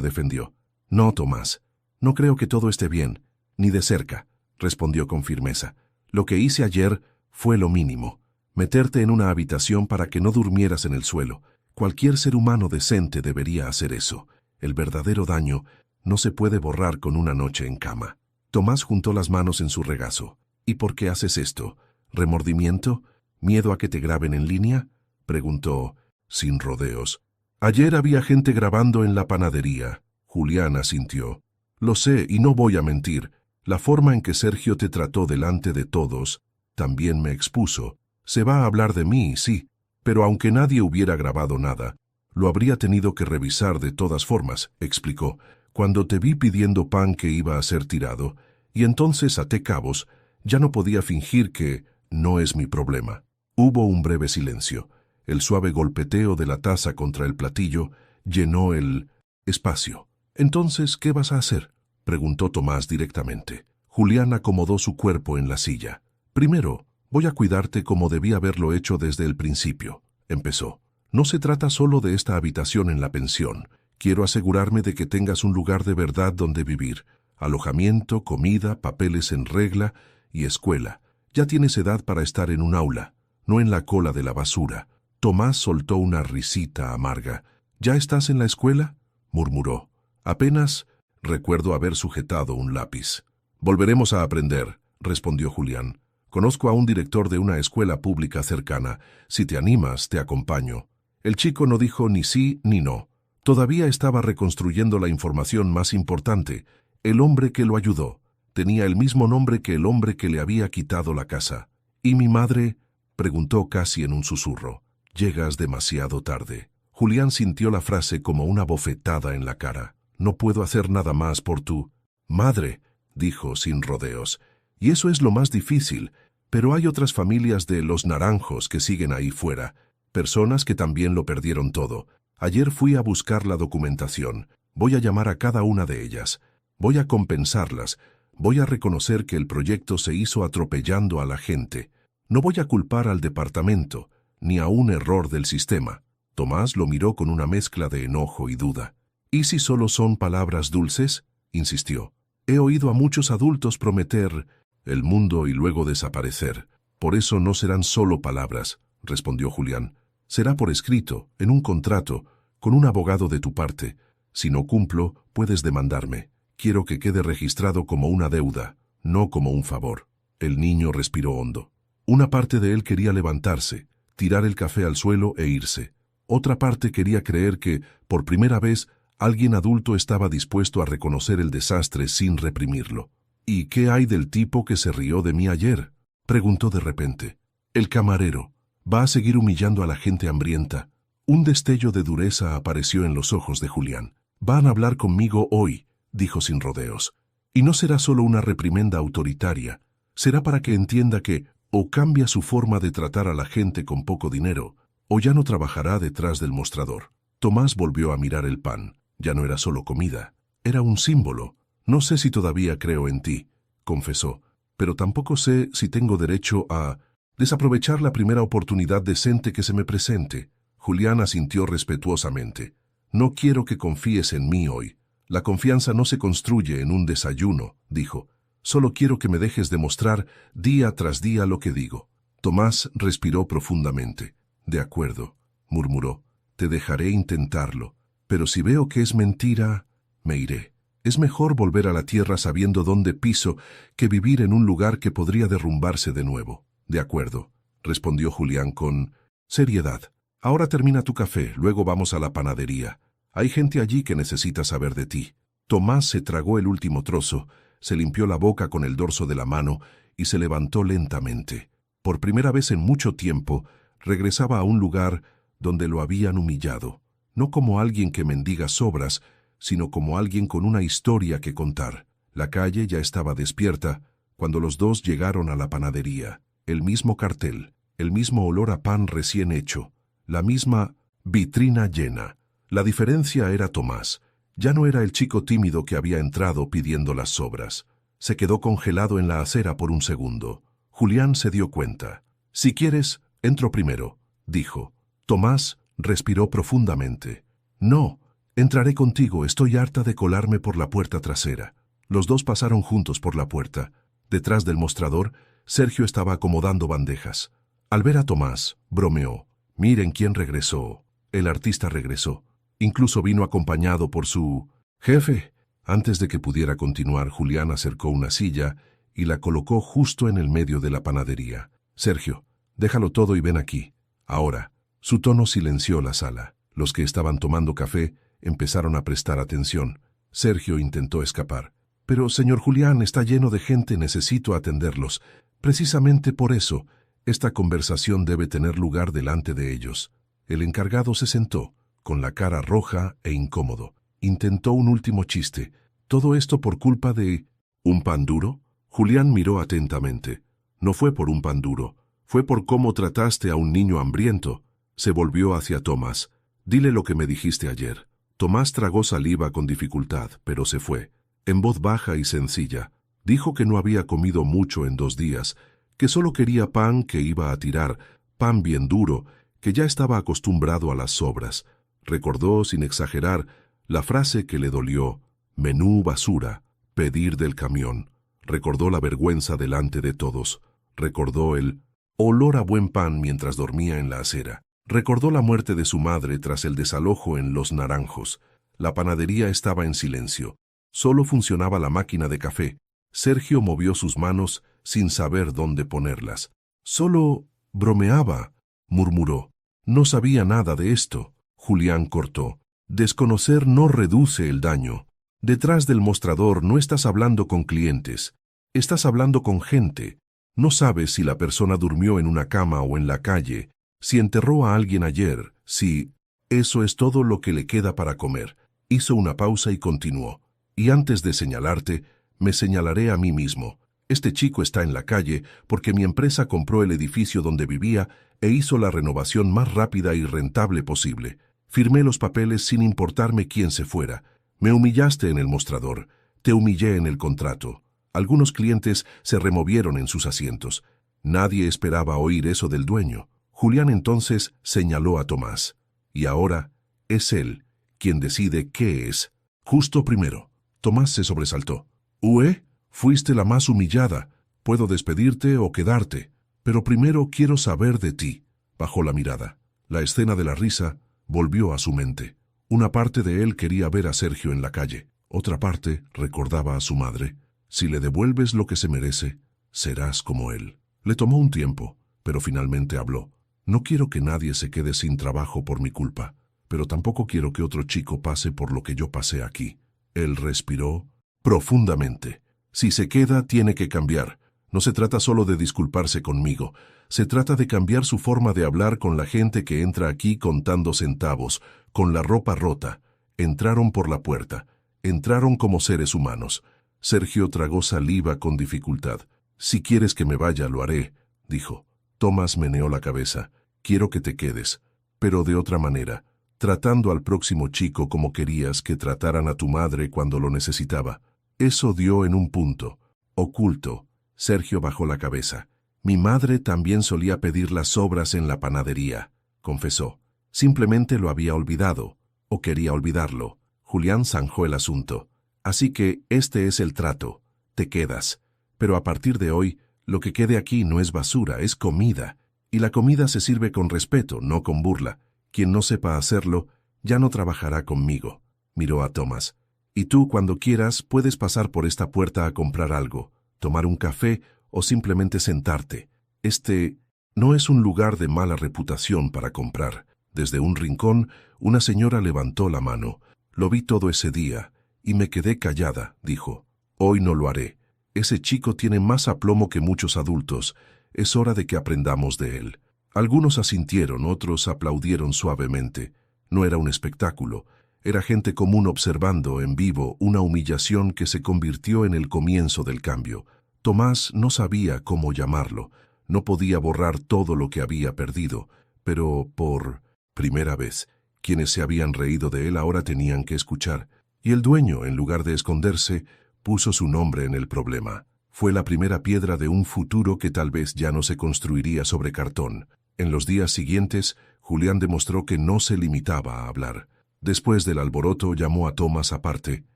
defendió. No, Tomás, no creo que todo esté bien, ni de cerca, respondió con firmeza. Lo que hice ayer fue lo mínimo. Meterte en una habitación para que no durmieras en el suelo. Cualquier ser humano decente debería hacer eso. El verdadero daño no se puede borrar con una noche en cama. Tomás juntó las manos en su regazo. ¿Y por qué haces esto? ¿Remordimiento? ¿Miedo a que te graben en línea?, preguntó, sin rodeos. Ayer había gente grabando en la panadería. Julián asintió. Lo sé y no voy a mentir. La forma en que Sergio te trató delante de todos también me expuso. Se va a hablar de mí, sí, pero aunque nadie hubiera grabado nada, lo habría tenido que revisar de todas formas, explicó. Cuando te vi pidiendo pan que iba a ser tirado, y entonces até cabos, ya no podía fingir que no es mi problema. Hubo un breve silencio. El suave golpeteo de la taza contra el platillo llenó el espacio. «Entonces, ¿qué vas a hacer?», preguntó Tomás directamente. Julián acomodó su cuerpo en la silla. «Primero, voy a cuidarte como debí haberlo hecho desde el principio», empezó. «No se trata solo de esta habitación en la pensión. Quiero asegurarme de que tengas un lugar de verdad donde vivir. Alojamiento, comida, papeles en regla y escuela. Ya tienes edad para estar en un aula, no en la cola de la basura». Tomás soltó una risita amarga. «¿Ya estás en la escuela?», murmuró. «Apenas recuerdo haber sujetado un lápiz». «Volveremos a aprender», respondió Julián. «Conozco a un director de una escuela pública cercana. Si te animas, te acompaño». El chico no dijo ni sí ni no. Todavía estaba reconstruyendo la información más importante. El hombre que lo ayudó tenía el mismo nombre que el hombre que le había quitado la casa. «¿Y mi madre?», preguntó casi en un susurro. «Llegas demasiado tarde». Julián sintió la frase como una bofetada en la cara. «No puedo hacer nada más por tu madre», dijo sin rodeos. «Y eso es lo más difícil, pero hay otras familias de los naranjos que siguen ahí fuera, personas que también lo perdieron todo. Ayer fui a buscar la documentación. Voy a llamar a cada una de ellas. Voy a compensarlas. Voy a reconocer que el proyecto se hizo atropellando a la gente. No voy a culpar al departamento, ni a un error del sistema». Tomás lo miró con una mezcla de enojo y duda. «¿Y si solo son palabras dulces?», insistió. «He oído a muchos adultos prometer el mundo y luego desaparecer. Por eso no serán solo palabras», respondió Julián. «Será por escrito, en un contrato, con un abogado de tu parte. Si no cumplo, puedes demandarme. Quiero que quede registrado como una deuda, no como un favor». El niño respiró hondo. Una parte de él quería levantarse, tirar el café al suelo e irse. Otra parte quería creer que, por primera vez, alguien adulto estaba dispuesto a reconocer el desastre sin reprimirlo. «¿Y qué hay del tipo que se rió de mí ayer?», preguntó de repente. «El camarero. Va a seguir humillando a la gente hambrienta». Un destello de dureza apareció en los ojos de Julián. «Van a hablar conmigo hoy», dijo sin rodeos. «Y no será solo una reprimenda autoritaria. Será para que entienda que o cambia su forma de tratar a la gente con poco dinero, o ya no trabajará detrás del mostrador». Tomás volvió a mirar el pan. Ya no era solo comida, era un símbolo. «No sé si todavía creo en ti», confesó, «pero tampoco sé si tengo derecho a desaprovechar la primera oportunidad decente que se me presente». Julián asintió respetuosamente. «No quiero que confíes en mí hoy. La confianza no se construye en un desayuno», dijo. «Solo quiero que me dejes demostrar día tras día lo que digo». Tomás respiró profundamente. «De acuerdo», murmuró. «Te dejaré intentarlo. Pero si veo que es mentira, me iré. Es mejor volver a la tierra sabiendo dónde piso que vivir en un lugar que podría derrumbarse de nuevo». «De acuerdo», respondió Julián con seriedad. «Ahora termina tu café, luego vamos a la panadería. Hay gente allí que necesita saber de ti». Tomás se tragó el último trozo, se limpió la boca con el dorso de la mano y se levantó lentamente. Por primera vez en mucho tiempo, regresaba a un lugar donde lo habían humillado, no como alguien que mendiga sobras, sino como alguien con una historia que contar. La calle ya estaba despierta cuando los dos llegaron a la panadería. El mismo cartel, el mismo olor a pan recién hecho, la misma vitrina llena. La diferencia era Tomás. Ya no era el chico tímido que había entrado pidiendo las sobras. Se quedó congelado en la acera por un segundo. Julián se dio cuenta. «Si quieres, entro primero», dijo. Tomás respiró profundamente. «No, entraré contigo, estoy harta de colarme por la puerta trasera». Los dos pasaron juntos por la puerta. Detrás del mostrador, Sergio estaba acomodando bandejas. Al ver a Tomás, bromeó. «Miren quién regresó». El artista regresó. Incluso vino acompañado por su jefe. Antes de que pudiera continuar, Julián acercó una silla y la colocó justo en el medio de la panadería. «Sergio, déjalo todo y ven aquí. Ahora». Su tono silenció la sala. Los que estaban tomando café empezaron a prestar atención. Sergio intentó escapar. «Pero, señor Julián, está lleno de gente, necesito atenderlos. Precisamente por eso, esta conversación debe tener lugar delante de ellos». El encargado se sentó, con la cara roja e incómodo. Intentó un último chiste. «¿Todo esto por culpa de un pan duro?» Julián miró atentamente. «No fue por un pan duro. Fue por cómo trataste a un niño hambriento». Se volvió hacia Tomás. «Dile lo que me dijiste ayer». Tomás tragó saliva con dificultad, pero se fue. En voz baja y sencilla, dijo que no había comido mucho en 2 días, que solo quería pan que iba a tirar, pan bien duro, que ya estaba acostumbrado a las sobras. Recordó, sin exagerar, la frase que le dolió: «menú basura, pedir del camión». Recordó la vergüenza delante de todos. Recordó el olor a buen pan mientras dormía en la acera. Recordó la muerte de su madre tras el desalojo en Los Naranjos. La panadería estaba en silencio. Solo funcionaba la máquina de café. Sergio movió sus manos sin saber dónde ponerlas. «Solo bromeaba», murmuró. «No sabía nada de esto». Julián cortó. «Desconocer no reduce el daño. Detrás del mostrador no estás hablando con clientes. Estás hablando con gente. No sabes si la persona durmió en una cama o en la calle, si enterró a alguien ayer, si... Eso es todo lo que le queda para comer». Hizo una pausa y continuó. «Y antes de señalarte, me señalaré a mí mismo. Este chico está en la calle porque mi empresa compró el edificio donde vivía e hizo la renovación más rápida y rentable posible. Firmé los papeles sin importarme quién se fuera. Me humillaste en el mostrador. Te humillé en el contrato». Algunos clientes se removieron en sus asientos. Nadie esperaba oír eso del dueño. Julián entonces señaló a Tomás. «Y ahora es él quien decide qué es. Justo primero». Tomás se sobresaltó. «Ue, fuiste la más humillada. Puedo despedirte o quedarte. Pero primero quiero saber de ti». Bajó la mirada. La escena de la risa volvió a su mente. Una parte de él quería ver a Sergio en la calle. Otra parte recordaba a su madre. «Si le devuelves lo que se merece, serás como él». Le tomó un tiempo, pero finalmente habló. «No quiero que nadie se quede sin trabajo por mi culpa, pero tampoco quiero que otro chico pase por lo que yo pasé aquí». Él respiró profundamente. «Si se queda, tiene que cambiar. No se trata solo de disculparse conmigo. Se trata de cambiar su forma de hablar con la gente que entra aquí contando centavos, con la ropa rota. Entraron por la puerta. Entraron como seres humanos». Sergio tragó saliva con dificultad. «Si quieres que me vaya, lo haré», dijo. Tomás meneó la cabeza. «Quiero que te quedes, pero de otra manera, tratando al próximo chico como querías que trataran a tu madre cuando lo necesitaba». Eso dio en un punto. Oculto. Sergio bajó la cabeza. «Mi madre también solía pedir las sobras en la panadería», confesó. Simplemente lo había olvidado, o quería olvidarlo. Julián zanjó el asunto. «Así que este es el trato. Te quedas. Pero a partir de hoy, lo que quede aquí no es basura, es comida. Y la comida se sirve con respeto, no con burla. Quien no sepa hacerlo, ya no trabajará conmigo». Miró a Tomás. «Y tú, cuando quieras, puedes pasar por esta puerta a comprar algo, tomar un café o simplemente sentarte. Este no es un lugar de mala reputación para comprar». Desde un rincón, una señora levantó la mano. «Lo vi todo ese día y me quedé callada», dijo. «Hoy no lo haré. Ese chico tiene más aplomo que muchos adultos. Es hora de que aprendamos de él». Algunos asintieron, otros aplaudieron suavemente. No era un espectáculo. Era gente común observando en vivo una humillación que se convirtió en el comienzo del cambio. Tomás no sabía cómo llamarlo. No podía borrar todo lo que había perdido. Pero por primera vez, quienes se habían reído de él ahora tenían que escuchar. Y el dueño, en lugar de esconderse, puso su nombre en el problema. Fue la primera piedra de un futuro que tal vez ya no se construiría sobre cartón. En los días siguientes, Julián demostró que no se limitaba a hablar. Después del alboroto, llamó a Tomás aparte.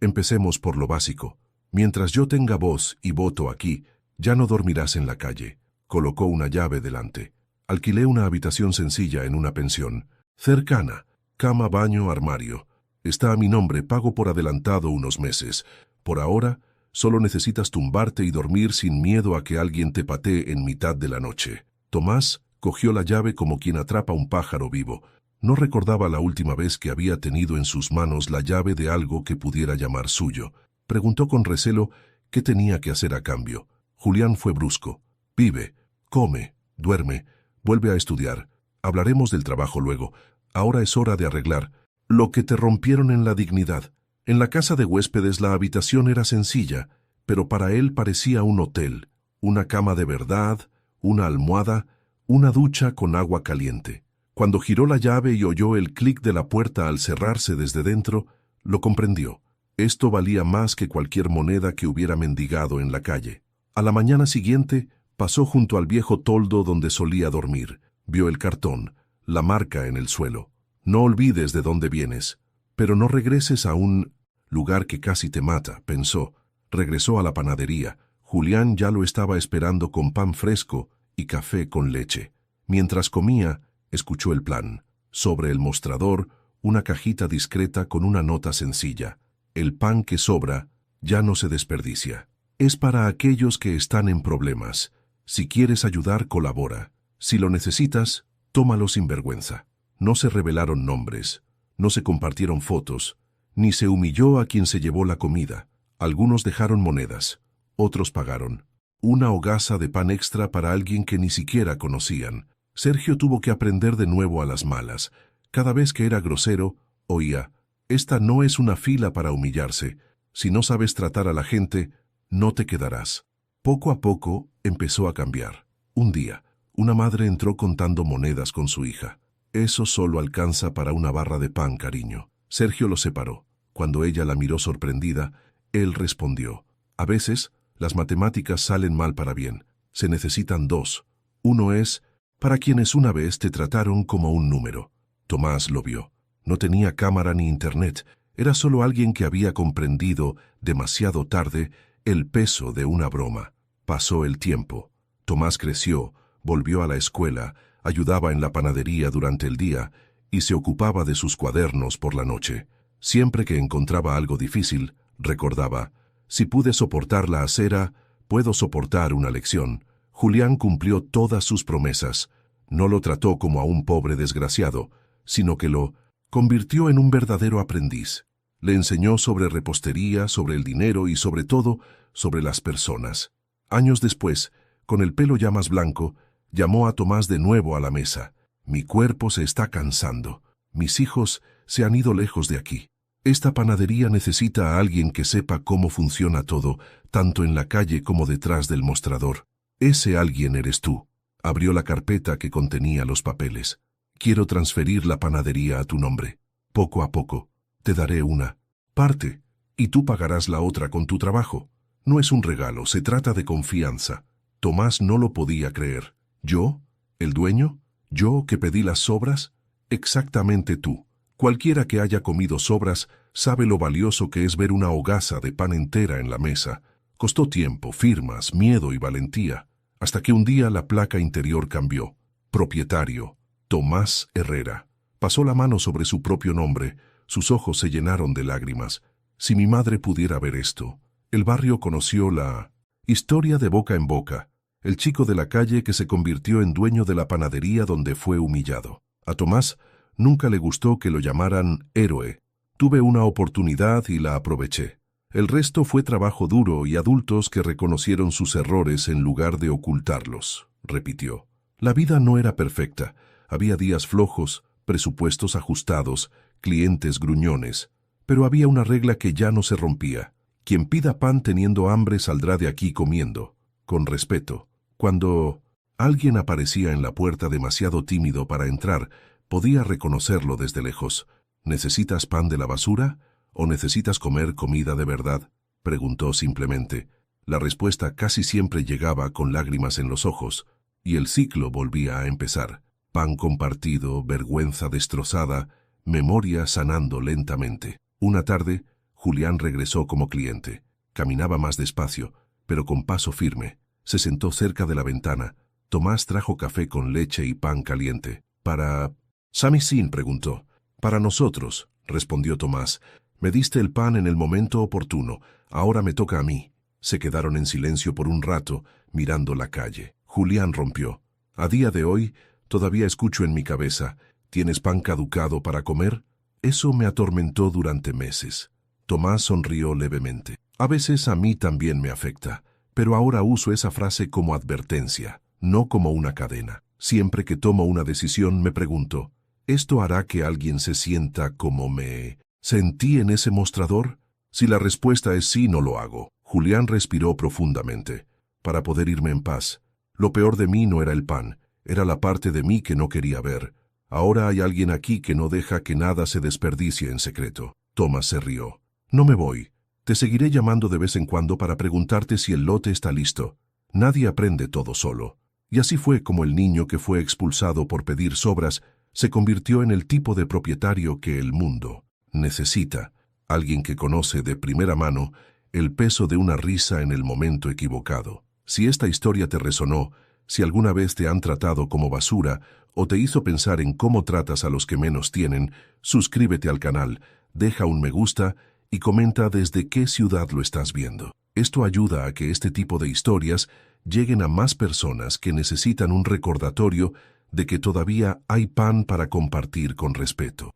Empecemos por lo básico. Mientras yo tenga voz y voto aquí, ya no dormirás en la calle. Colocó una llave delante. Alquilé una habitación sencilla en una pensión. Cercana. Cama, baño, armario. Está a mi nombre, pago por adelantado unos meses. Por ahora, solo necesitas tumbarte y dormir sin miedo a que alguien te patee en mitad de la noche. Tomás cogió la llave como quien atrapa un pájaro vivo. No recordaba la última vez que había tenido en sus manos la llave de algo que pudiera llamar suyo. Preguntó con recelo qué tenía que hacer a cambio. Julián fue brusco. Vive, come, duerme, vuelve a estudiar. Hablaremos del trabajo luego. Ahora es hora de arreglar lo que te rompieron en la dignidad. En la casa de huéspedes la habitación era sencilla, pero para él parecía un hotel. Una cama de verdad, una almohada, una ducha con agua caliente. Cuando giró la llave y oyó el clic de la puerta al cerrarse desde dentro, lo comprendió. Esto valía más que cualquier moneda que hubiera mendigado en la calle. A la mañana siguiente, pasó junto al viejo toldo donde solía dormir. Vio el cartón, la marca en el suelo. No olvides de dónde vienes, pero no regreses a un lugar que casi te mata, pensó. Regresó a la panadería. Julián ya lo estaba esperando con pan fresco y café con leche. Mientras comía, escuchó el plan. Sobre el mostrador, una cajita discreta con una nota sencilla. El pan que sobra ya no se desperdicia. Es para aquellos que están en problemas. Si quieres ayudar, colabora. Si lo necesitas, tómalo sin vergüenza. No se revelaron nombres, no se compartieron fotos, ni se humilló a quien se llevó la comida. Algunos dejaron monedas, otros pagaron. Una hogaza de pan extra para alguien que ni siquiera conocían. Sergio tuvo que aprender de nuevo a las malas. Cada vez que era grosero, oía: esta no es una fila para humillarse. Si no sabes tratar a la gente, no te quedarás. Poco a poco empezó a cambiar. Un día, una madre entró contando monedas con su hija. Eso solo alcanza para una barra de pan, cariño. Sergio lo separó. Cuando ella la miró sorprendida, él respondió: a veces, las matemáticas salen mal para bien. Se necesitan dos. Uno es para quienes una vez te trataron como un número. Tomás lo vio. No tenía cámara ni internet. Era solo alguien que había comprendido, demasiado tarde, el peso de una broma. Pasó el tiempo. Tomás creció, volvió a la escuela, ayudaba en la panadería durante el día y se ocupaba de sus cuadernos por la noche. Siempre que encontraba algo difícil, recordaba: si pude soportar la acera, puedo soportar una lección. Julián cumplió todas sus promesas. No lo trató como a un pobre desgraciado, sino que lo convirtió en un verdadero aprendiz. Le enseñó sobre repostería, sobre el dinero y sobre todo, sobre las personas. Años después, con el pelo ya más blanco, llamó a Tomás de nuevo a la mesa. Mi cuerpo se está cansando. Mis hijos se han ido lejos de aquí. Esta panadería necesita a alguien que sepa cómo funciona todo, tanto en la calle como detrás del mostrador. Ese alguien eres tú. Abrió la carpeta que contenía los papeles. Quiero transferir la panadería a tu nombre. Poco a poco, te daré una parte, y tú pagarás la otra con tu trabajo. No es un regalo, se trata de confianza. Tomás no lo podía creer. ¿Yo? ¿El dueño? ¿Yo que pedí las sobras? Exactamente tú. Cualquiera que haya comido sobras sabe lo valioso que es ver una hogaza de pan entera en la mesa. Costó tiempo, firmas, miedo y valentía, hasta que un día la placa interior cambió. Propietario, Tomás Herrera. Pasó la mano sobre su propio nombre. Sus ojos se llenaron de lágrimas. Si mi madre pudiera ver esto. El barrio conoció la historia de boca en boca. El chico de la calle que se convirtió en dueño de la panadería donde fue humillado. A Tomás nunca le gustó que lo llamaran héroe. Tuve una oportunidad y la aproveché. El resto fue trabajo duro y adultos que reconocieron sus errores en lugar de ocultarlos, repitió. La vida no era perfecta. Había días flojos, presupuestos ajustados, clientes gruñones. Pero había una regla que ya no se rompía. Quien pida pan teniendo hambre saldrá de aquí comiendo, con respeto. Cuando alguien aparecía en la puerta demasiado tímido para entrar, podía reconocerlo desde lejos. ¿Necesitas pan de la basura? ¿O necesitas comer comida de verdad?, preguntó simplemente. La respuesta casi siempre llegaba con lágrimas en los ojos, y el ciclo volvía a empezar. Pan compartido, vergüenza destrozada, memoria sanando lentamente. Una tarde, Julián regresó como cliente. Caminaba más despacio, pero con paso firme. Se sentó cerca de la ventana. Tomás trajo café con leche y pan caliente. ¿Para Sami Sin?, preguntó. Para nosotros, respondió Tomás. Me diste el pan en el momento oportuno. Ahora me toca a mí. Se quedaron en silencio por un rato, mirando la calle. Julián rompió. A día de hoy, todavía escucho en mi cabeza: ¿tienes pan caducado para comer? Eso me atormentó durante meses. Tomás sonrió levemente. A veces a mí también me afecta, pero ahora uso esa frase como advertencia, no como una cadena. Siempre que tomo una decisión me pregunto: ¿esto hará que alguien se sienta como me sentí en ese mostrador? Si la respuesta es sí, no lo hago. Julián respiró profundamente, para poder irme en paz. Lo peor de mí no era el pan, era la parte de mí que no quería ver. Ahora hay alguien aquí que no deja que nada se desperdicie en secreto. Tomás se rió. No me voy. Te seguiré llamando de vez en cuando para preguntarte si el lote está listo. Nadie aprende todo solo. Y así fue como el niño que fue expulsado por pedir sobras se convirtió en el tipo de propietario que el mundo necesita. Alguien que conoce de primera mano el peso de una risa en el momento equivocado. Si esta historia te resonó, si alguna vez te han tratado como basura o te hizo pensar en cómo tratas a los que menos tienen, suscríbete al canal, deja un me gusta y comenta desde qué ciudad lo estás viendo. Esto ayuda a que este tipo de historias lleguen a más personas que necesitan un recordatorio de que todavía hay pan para compartir con respeto.